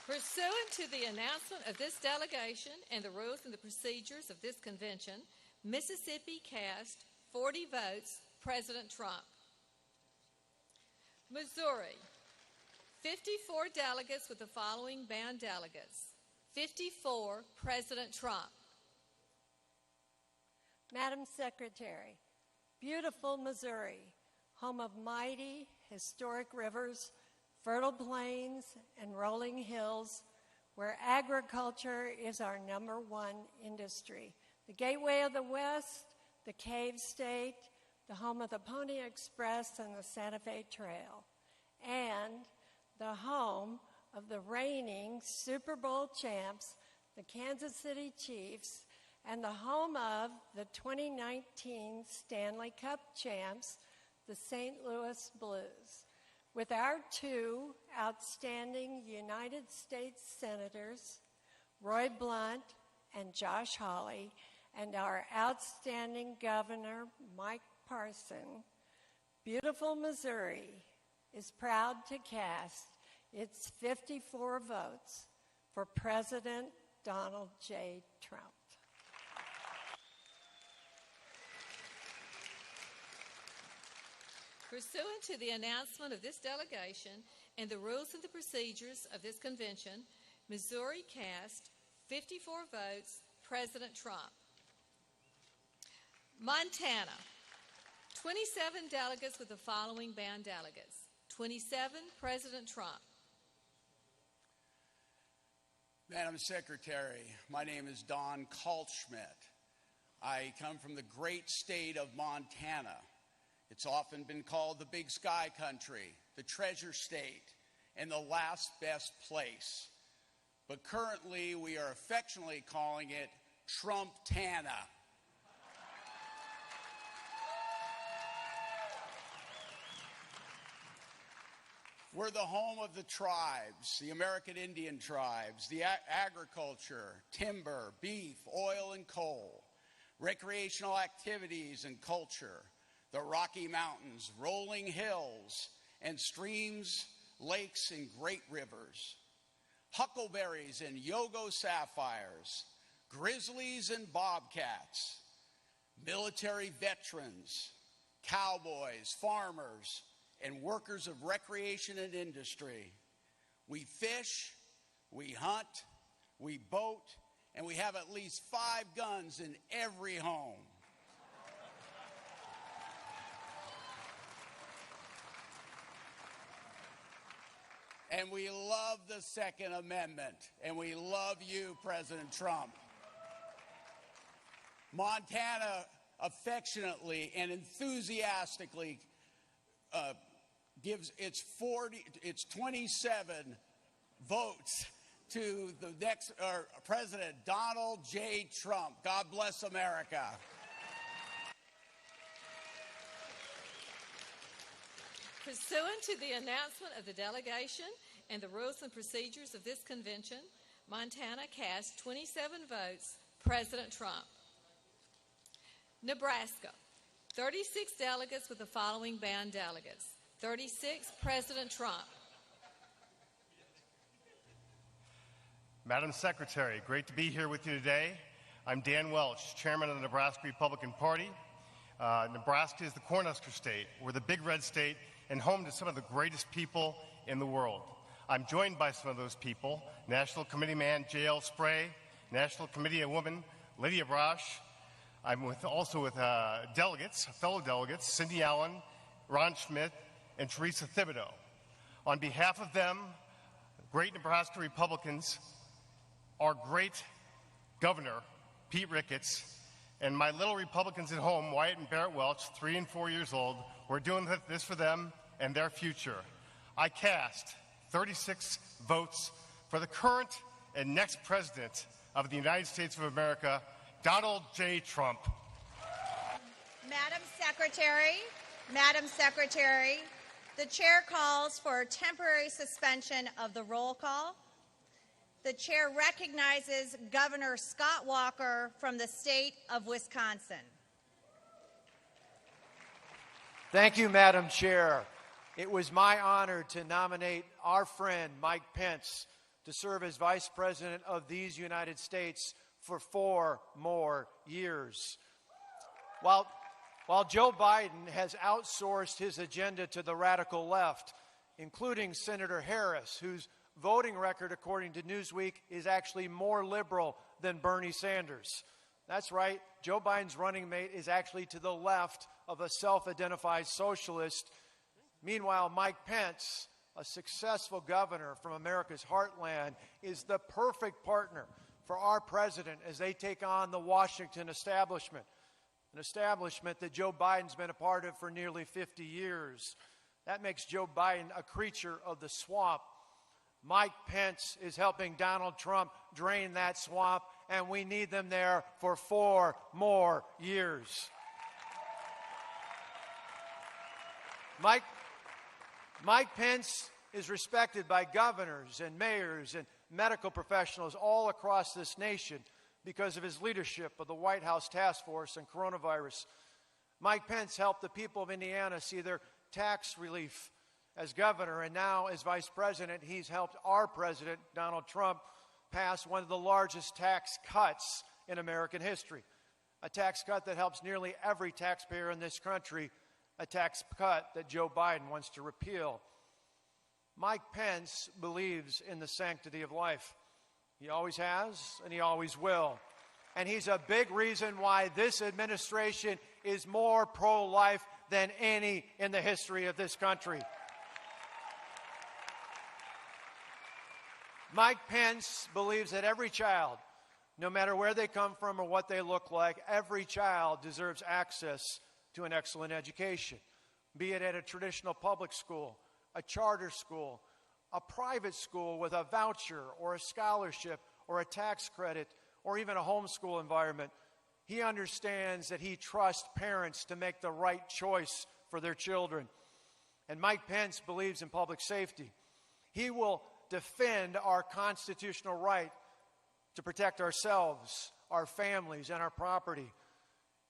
Pursuant to the announcement of this delegation and the rules and the procedures of this convention, Mississippi cast 40 votes President Trump. Missouri, 54 delegates with the following bound delegates. 54, President Trump. Madam Secretary, beautiful Missouri, home of mighty, historic rivers, fertile plains, and rolling hills, where agriculture is our #1 industry. The gateway of the West, the Cave State, the home of the Pony Express and the Santa Fe Trail, and the home of the reigning Super Bowl champs, the Kansas City Chiefs, and the home of the 2019 Stanley Cup champs, the St. Louis Blues. With our 2 outstanding United States Senators, Roy Blunt and Josh Hawley, and our outstanding Governor, Mike Parson, beautiful Missouri is proud to cast its 54 votes for President Donald J. Trump. Pursuant to the announcement of this delegation and the rules and the procedures of this convention, Missouri cast 54 votes President Trump. Montana, 27 delegates with the following bound delegates. 27, President Trump. Madam Secretary, my name is Don Kaltschmidt. I come from the great state of Montana. It's often been called the Big Sky Country, the Treasure State, and the last best place. But currently, we are affectionately calling it Trump-tana. We're the home of the tribes, the American Indian tribes, the agriculture, timber, beef, oil, and coal, recreational activities and culture, the Rocky Mountains, rolling hills, and streams, lakes, and great rivers, huckleberries and Yogo sapphires, grizzlies and bobcats, military veterans, cowboys, farmers, and workers of recreation and industry. We fish, we hunt, we boat, and we have at least 5 guns in every home. And we love the Second Amendment, and we love you, President Trump. Montana affectionately and enthusiastically gives its 27 votes to the next President Donald J. Trump. God bless America. Pursuant to the announcement of the delegation and the rules and procedures of this convention, Montana cast 27 votes, President Trump. Nebraska, 36 delegates with the following band delegates. 36, President Trump. Madam Secretary, great to be here with you today. I'm Dan Welch, Chairman of the Nebraska Republican Party. Nebraska is the Cornhusker State. We're the big red state and home to some of the greatest people in the world. I'm joined by some of those people, National Committee Man J.L. Spray, National Committee Woman Lydia Brosh. I'm also with delegates, fellow delegates, Cindy Allen, Ron Schmidt, and Teresa Thibodeau. On behalf of them, great Nebraska Republicans, our great governor, Pete Ricketts, and my little Republicans at home, Wyatt and Barrett Welch, 3 and 4 years old, we're doing this for them and their future. I cast 36 votes for the current and next president of the United States of America, Donald J. Trump. Madam Secretary, the chair calls for a temporary suspension of the roll call. The chair recognizes Governor Scott Walker from the state of Wisconsin. Thank you, Madam Chair. It was my honor to nominate our friend Mike Pence to serve as Vice President of these United States for 4 more years. While Joe Biden has outsourced his agenda to the radical left, including Senator Harris, whose voting record, according to Newsweek, is actually more liberal than Bernie Sanders. That's right, Joe Biden's running mate is actually to the left of a self-identified socialist. Meanwhile, Mike Pence, a successful governor from America's heartland, is the perfect partner for our president as they take on the Washington establishment, an establishment that Joe Biden's been a part of for nearly 50 years. That makes Joe Biden a creature of the swamp. Mike Pence is helping Donald Trump drain that swamp, and we need them there for 4 more years. Mike Pence is respected by governors and mayors and medical professionals all across this nation because of his leadership of the White House Task Force on Coronavirus. Mike Pence helped the people of Indiana see their tax relief as governor, and now as vice president, he's helped our president, Donald Trump, pass one of the largest tax cuts in American history, a tax cut that helps nearly every taxpayer in this country, a tax cut that Joe Biden wants to repeal. Mike Pence believes in the sanctity of life. He always has, and he always will. And he's a big reason why this administration is more pro-life than any in the history of this country. Mike Pence believes that every child, no matter where they come from or what they look like, every child deserves access to an excellent education, be it at a traditional public school, a charter school, a private school with a voucher or a scholarship or a tax credit or even a homeschool environment. He understands that he trusts parents to make the right choice for their children. And Mike Pence believes in public safety. He will defend our constitutional right to protect ourselves, our families, and our property.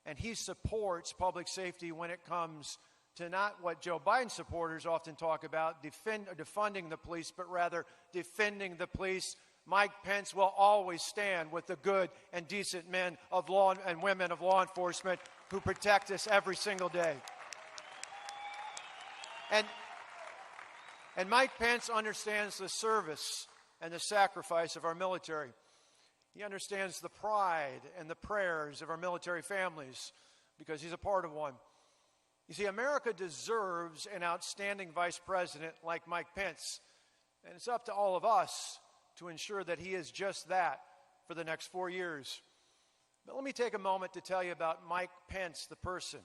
And he supports public safety when it comes to not what Joe Biden supporters often talk about, defunding the police, but rather defending the police. Mike Pence will always stand with the good and decent men of law and women of law enforcement who protect us every single day. And Mike Pence understands the service and the sacrifice of our military. He understands the pride and the prayers of our military families because he's a part of one. You see, America deserves an outstanding vice president like Mike Pence, and it's up to all of us to ensure that he is just that for the next 4 years. But let me take a moment to tell you about Mike Pence, the person.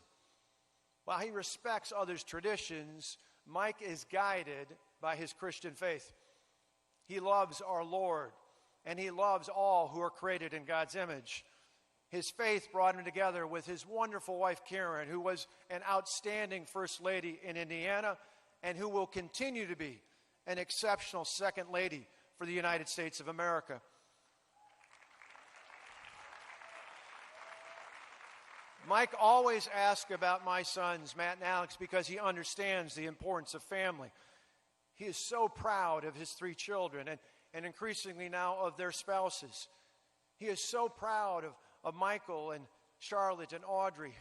While he respects others' traditions, Mike is guided by his Christian faith. He loves our Lord, and he loves all who are created in God's image. His faith brought him together with his wonderful wife, Karen, who was an outstanding First Lady in Indiana and who will continue to be an exceptional Second Lady for the United States of America. Mike always asks about my sons, Matt and Alex, because he understands the importance of family. He is so proud of his 3 children and increasingly now of their spouses. He is so proud of Michael and Charlotte and Audrey.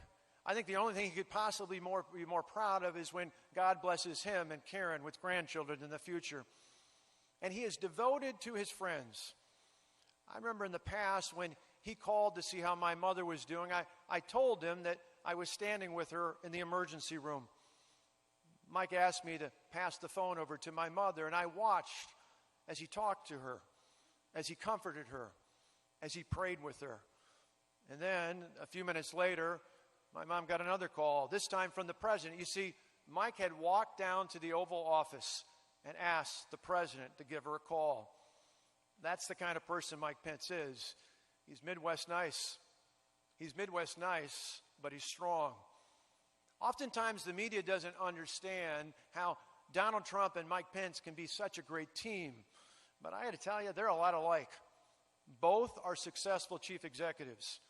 I think the only thing he could possibly be more proud of is when God blesses him and Karen with grandchildren in the future. And he is devoted to his friends. I remember in the past when he called to see how my mother was doing, I told him that I was standing with her in the emergency room. Mike asked me to pass the phone over to my mother, and I watched as he talked to her, as he comforted her, as he prayed with her. And then, a few minutes later, my mom got another call, this time from the president. You see, Mike had walked down to the Oval Office and asked the president to give her a call. That's the kind of person Mike Pence is. He's Midwest nice. He's Midwest nice, but he's strong. Oftentimes, the media doesn't understand how Donald Trump and Mike Pence can be such a great team. But I got to tell you, they're a lot alike. Both are successful chief executives.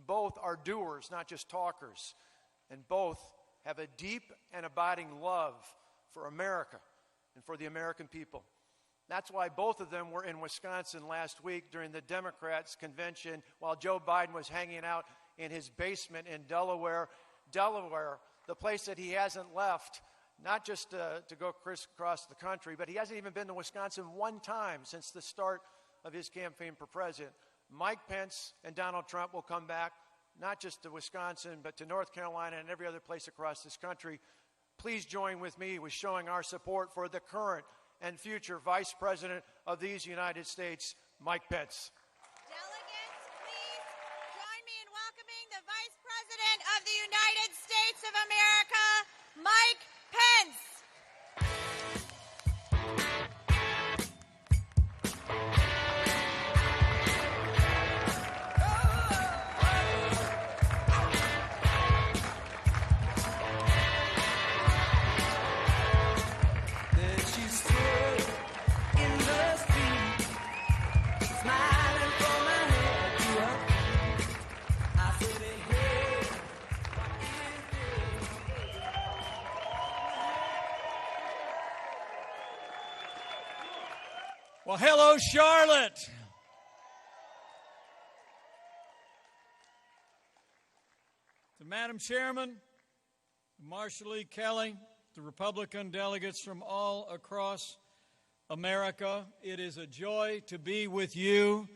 Both are doers, not just talkers. And both have a deep and abiding love for America and for the American people. That's why both of them were in Wisconsin last week during the Democrats' convention while Joe Biden was hanging out in his basement in Delaware. Delaware, the place that he hasn't left, not just to go crisscross the country, but he hasn't even been to Wisconsin one time since the start of his campaign for president. Mike Pence and Donald Trump will come back, not just to Wisconsin, but to North Carolina and every other place across this country. Please join with me with showing our support for the current and future Vice President of these United States, Mike Pence. Delegates, please join me in welcoming the Vice President of the United States of America, Mike Pence. Well, hello, Charlotte. To Madam Chairman, Marshall E. Kelly, the Republican delegates from all across America, it is a joy to be with you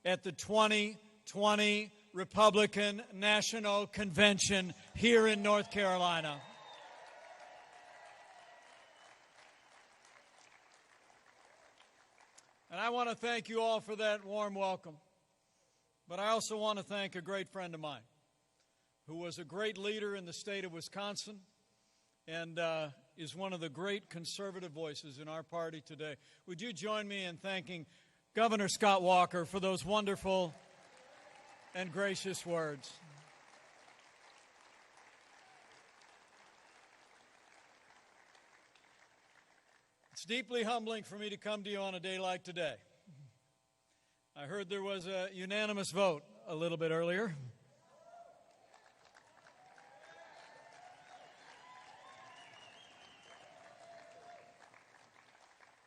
at the 2020 Republican National Convention here in North Carolina. And I want to thank you all for that warm welcome. But I also want to thank a great friend of mine who was a great leader in the state of Wisconsin and is one of the great conservative voices in our party today. Would you join me in thanking Governor Scott Walker for those wonderful and gracious words? It's deeply humbling for me to come to you on a day like today. I heard there was a unanimous vote a little bit earlier.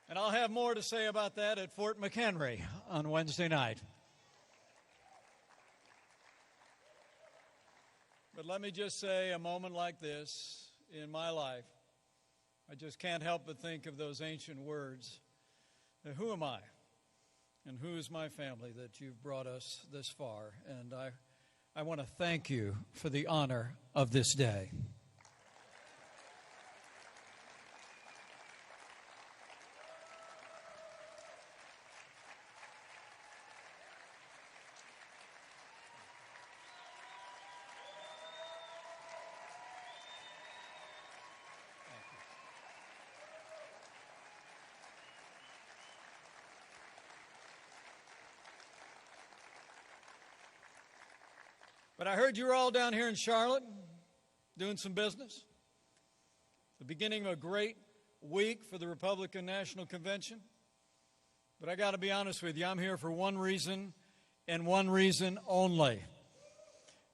And I'll have more to say about that at Fort McHenry on Wednesday night. But let me just say, a moment like this in my life, I just can't help but think of those ancient words. Who am I? And who is my family that you've brought us this far? And I want to thank you for the honor of this day. But I heard you were all down here in Charlotte doing some business. The beginning of a great week for the Republican National Convention. But I got to be honest with you, I'm here for one reason and one reason only.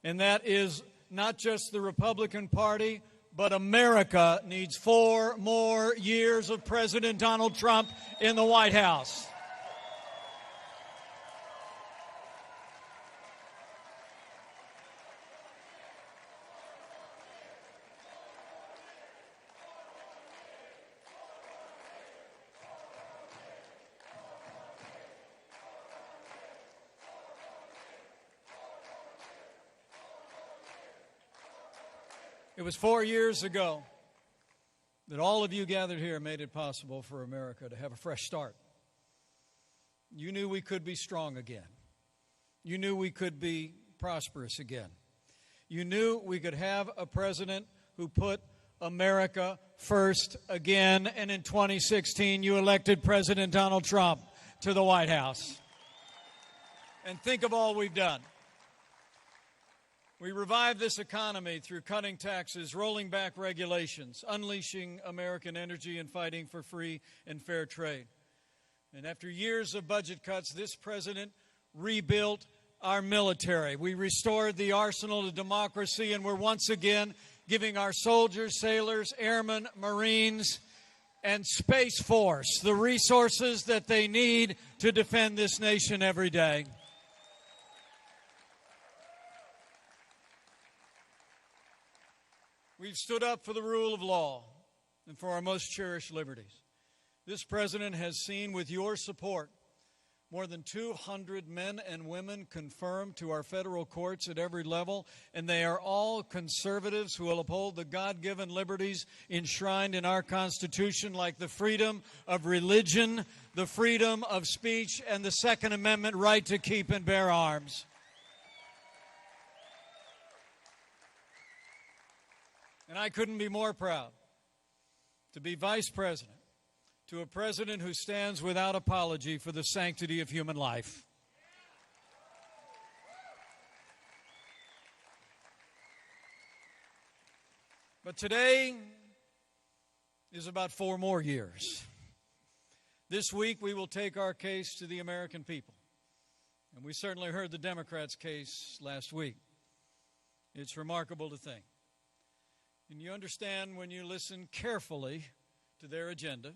And that is not just the Republican Party, but America needs 4 more years of President Donald Trump in the White House. It was 4 years ago that all of you gathered here made it possible for America to have a fresh start. You knew we could be strong again. You knew we could be prosperous again. You knew we could have a president who put America first again. And in 2016, you elected President Donald Trump to the White House. And think of all we've done. We revived this economy through cutting taxes, rolling back regulations, unleashing American energy, and fighting for free and fair trade. And after years of budget cuts, this president rebuilt our military. We restored the arsenal of democracy, and we're once again giving our soldiers, sailors, airmen, Marines, and Space Force the resources that they need to defend this nation every day. We've stood up for the rule of law and for our most cherished liberties. This president has seen, with your support, more than 200 men and women confirmed to our federal courts at every level, and they are all conservatives who will uphold the God-given liberties enshrined in our Constitution, like the freedom of religion, the freedom of speech, and the Second Amendment right to keep and bear arms. And I couldn't be more proud to be vice president to a president who stands without apology for the sanctity of human life. But today is about 4 more years. This week we will take our case to the American people. And we certainly heard the Democrats' case last week. It's remarkable to think. And you understand when you listen carefully to their agenda,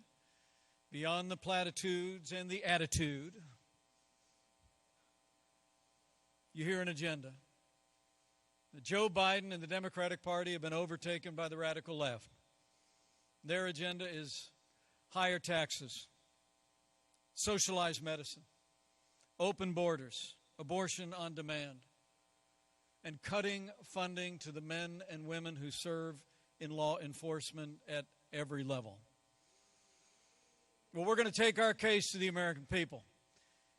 beyond the platitudes and the attitude, you hear an agenda. That Joe Biden and the Democratic Party have been overtaken by the radical left. Their agenda is higher taxes, socialized medicine, open borders, abortion on demand, and cutting funding to the men and women who serve in law enforcement at every level. Well, we're going to take our case to the American people.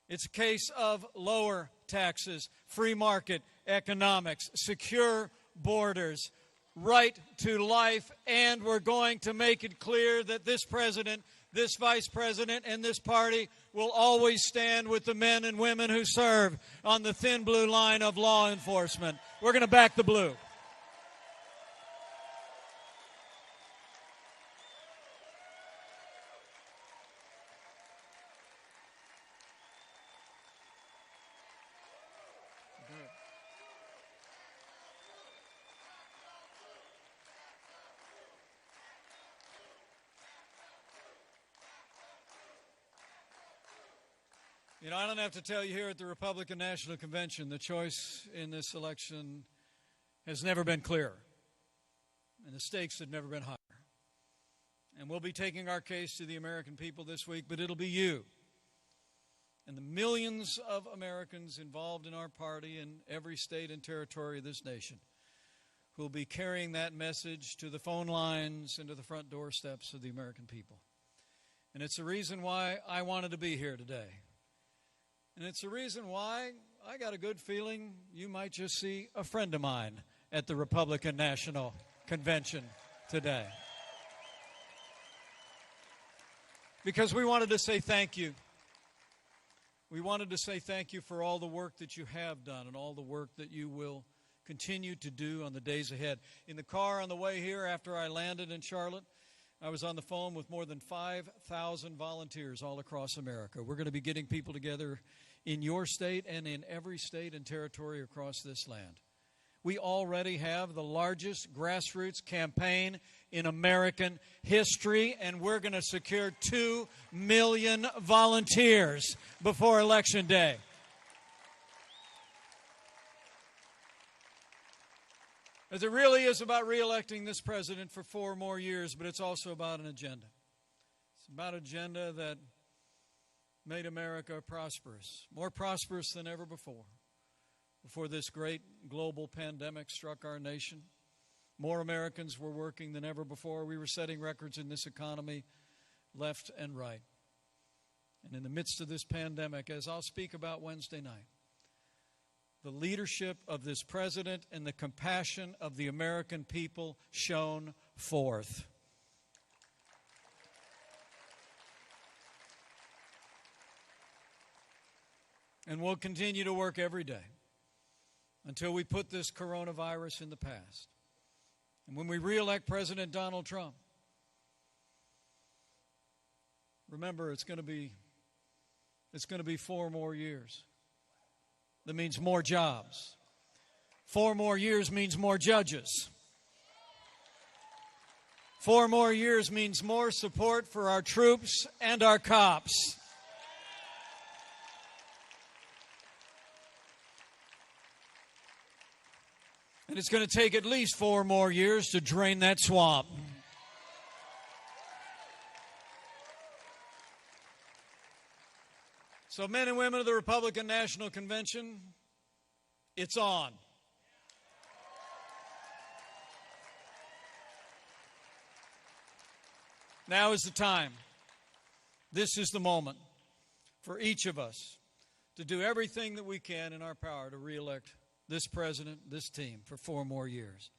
It's a case of lower taxes, free market economics, secure borders, right to life, and we're going to make it clear that this president, this vice president, and this party will always stand with the men and women who serve on the thin blue line of law enforcement. We're going to back the blue. You know, I don't have to tell you here at the Republican National Convention, the choice in this election has never been clearer, and the stakes have never been higher. And we'll be taking our case to the American people this week, but it'll be you and the millions of Americans involved in our party in every state and territory of this nation who will be carrying that message to the phone lines and to the front doorsteps of the American people. And it's the reason why I wanted to be here today. And it's the reason why I got a good feeling you might just see a friend of mine at the Republican National Convention today. Because we wanted to say thank you. We wanted to say thank you for all the work that you have done and all the work that you will continue to do on the days ahead. In the car on the way here after I landed in Charlotte, I was on the phone with more than 5,000 volunteers all across America. We're going to be getting people together in your state and in every state and territory across this land. We already have the largest grassroots campaign in American history, and we're going to secure 2 million volunteers before Election Day. As it really is about reelecting this president for 4 more years, but it's also about an agenda. It's about an agenda that made America prosperous, more prosperous than ever before this great global pandemic struck our nation. More Americans were working than ever before. We were setting records in this economy left and right. And in the midst of this pandemic, as I'll speak about Wednesday night, the leadership of this president and the compassion of the American people shone forth. And we'll continue to work every day until we put this coronavirus in the past. And when we reelect President Donald Trump, remember it's going to be 4 more years. That means more jobs. 4 more years means more judges. 4 more years means more support for our troops and our cops. And it's going to take at least 4 more years to drain that swamp. So, men and women of the Republican National Convention, it's on. Now is the time. This is the moment for each of us to do everything that we can in our power to reelect this president, this team, for 4 more years.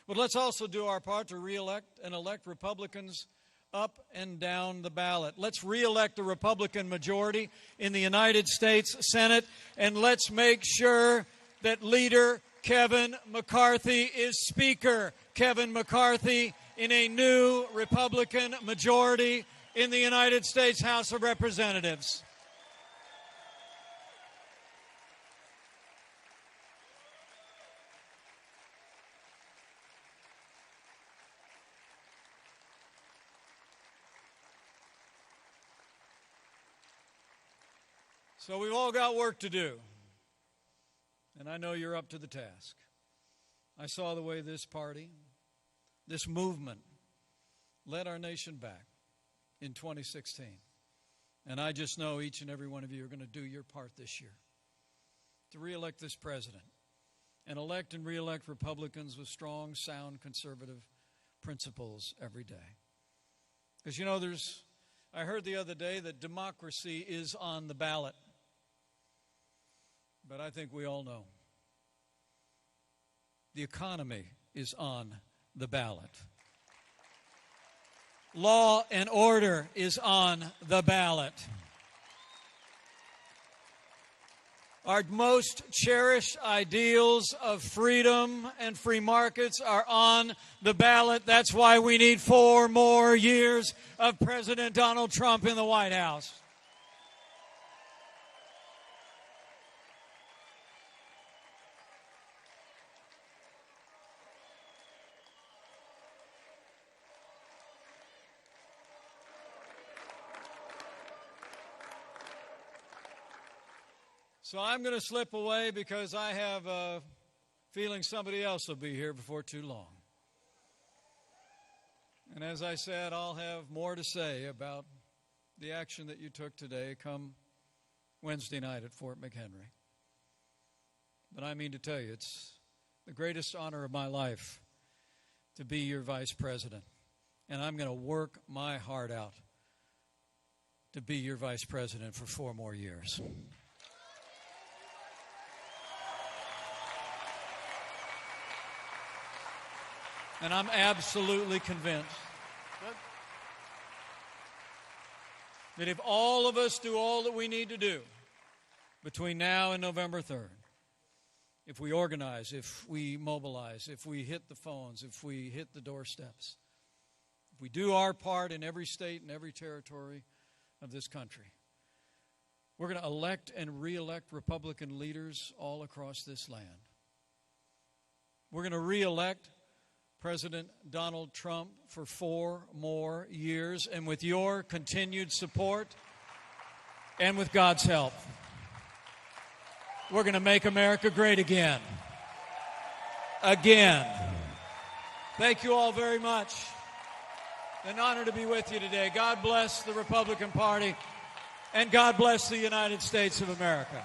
But let's also do our part to reelect and elect Republicans up and down the ballot. Let's reelect the Republican majority in the United States Senate, and let's make sure that Leader Kevin McCarthy is Speaker. Kevin McCarthy in a new Republican majority in the United States House of Representatives. So we've all got work to do, and I know you're up to the task. I saw the way this party, this movement, led our nation back in 2016, and I just know each and every one of you are going to do your part this year to reelect this president and elect and reelect Republicans with strong, sound, conservative principles every day. Because, you know, I heard the other day that democracy is on the ballot. But I think we all know the economy is on the ballot. Law and order is on the ballot. Our most cherished ideals of freedom and free markets are on the ballot. That's why we need 4 more years of President Donald Trump in the White House. So I'm going to slip away because I have a feeling somebody else will be here before too long. And as I said, I'll have more to say about the action that you took today come Wednesday night at Fort McHenry. But I mean to tell you, it's the greatest honor of my life to be your vice president. And I'm going to work my heart out to be your vice president for 4 more years. And I'm absolutely convinced that if all of us do all that we need to do between now and November 3rd, if we organize, if we mobilize, if we hit the phones, if we hit the doorsteps, if we do our part in every state and every territory of this country, we're going to elect and re-elect Republican leaders all across this land. We're going to re-elect President Donald Trump for 4 more years, and with your continued support and with God's help, we're going to make America great again. Again. Thank you all very much. An honor to be with you today. God bless the Republican Party, and God bless the United States of America.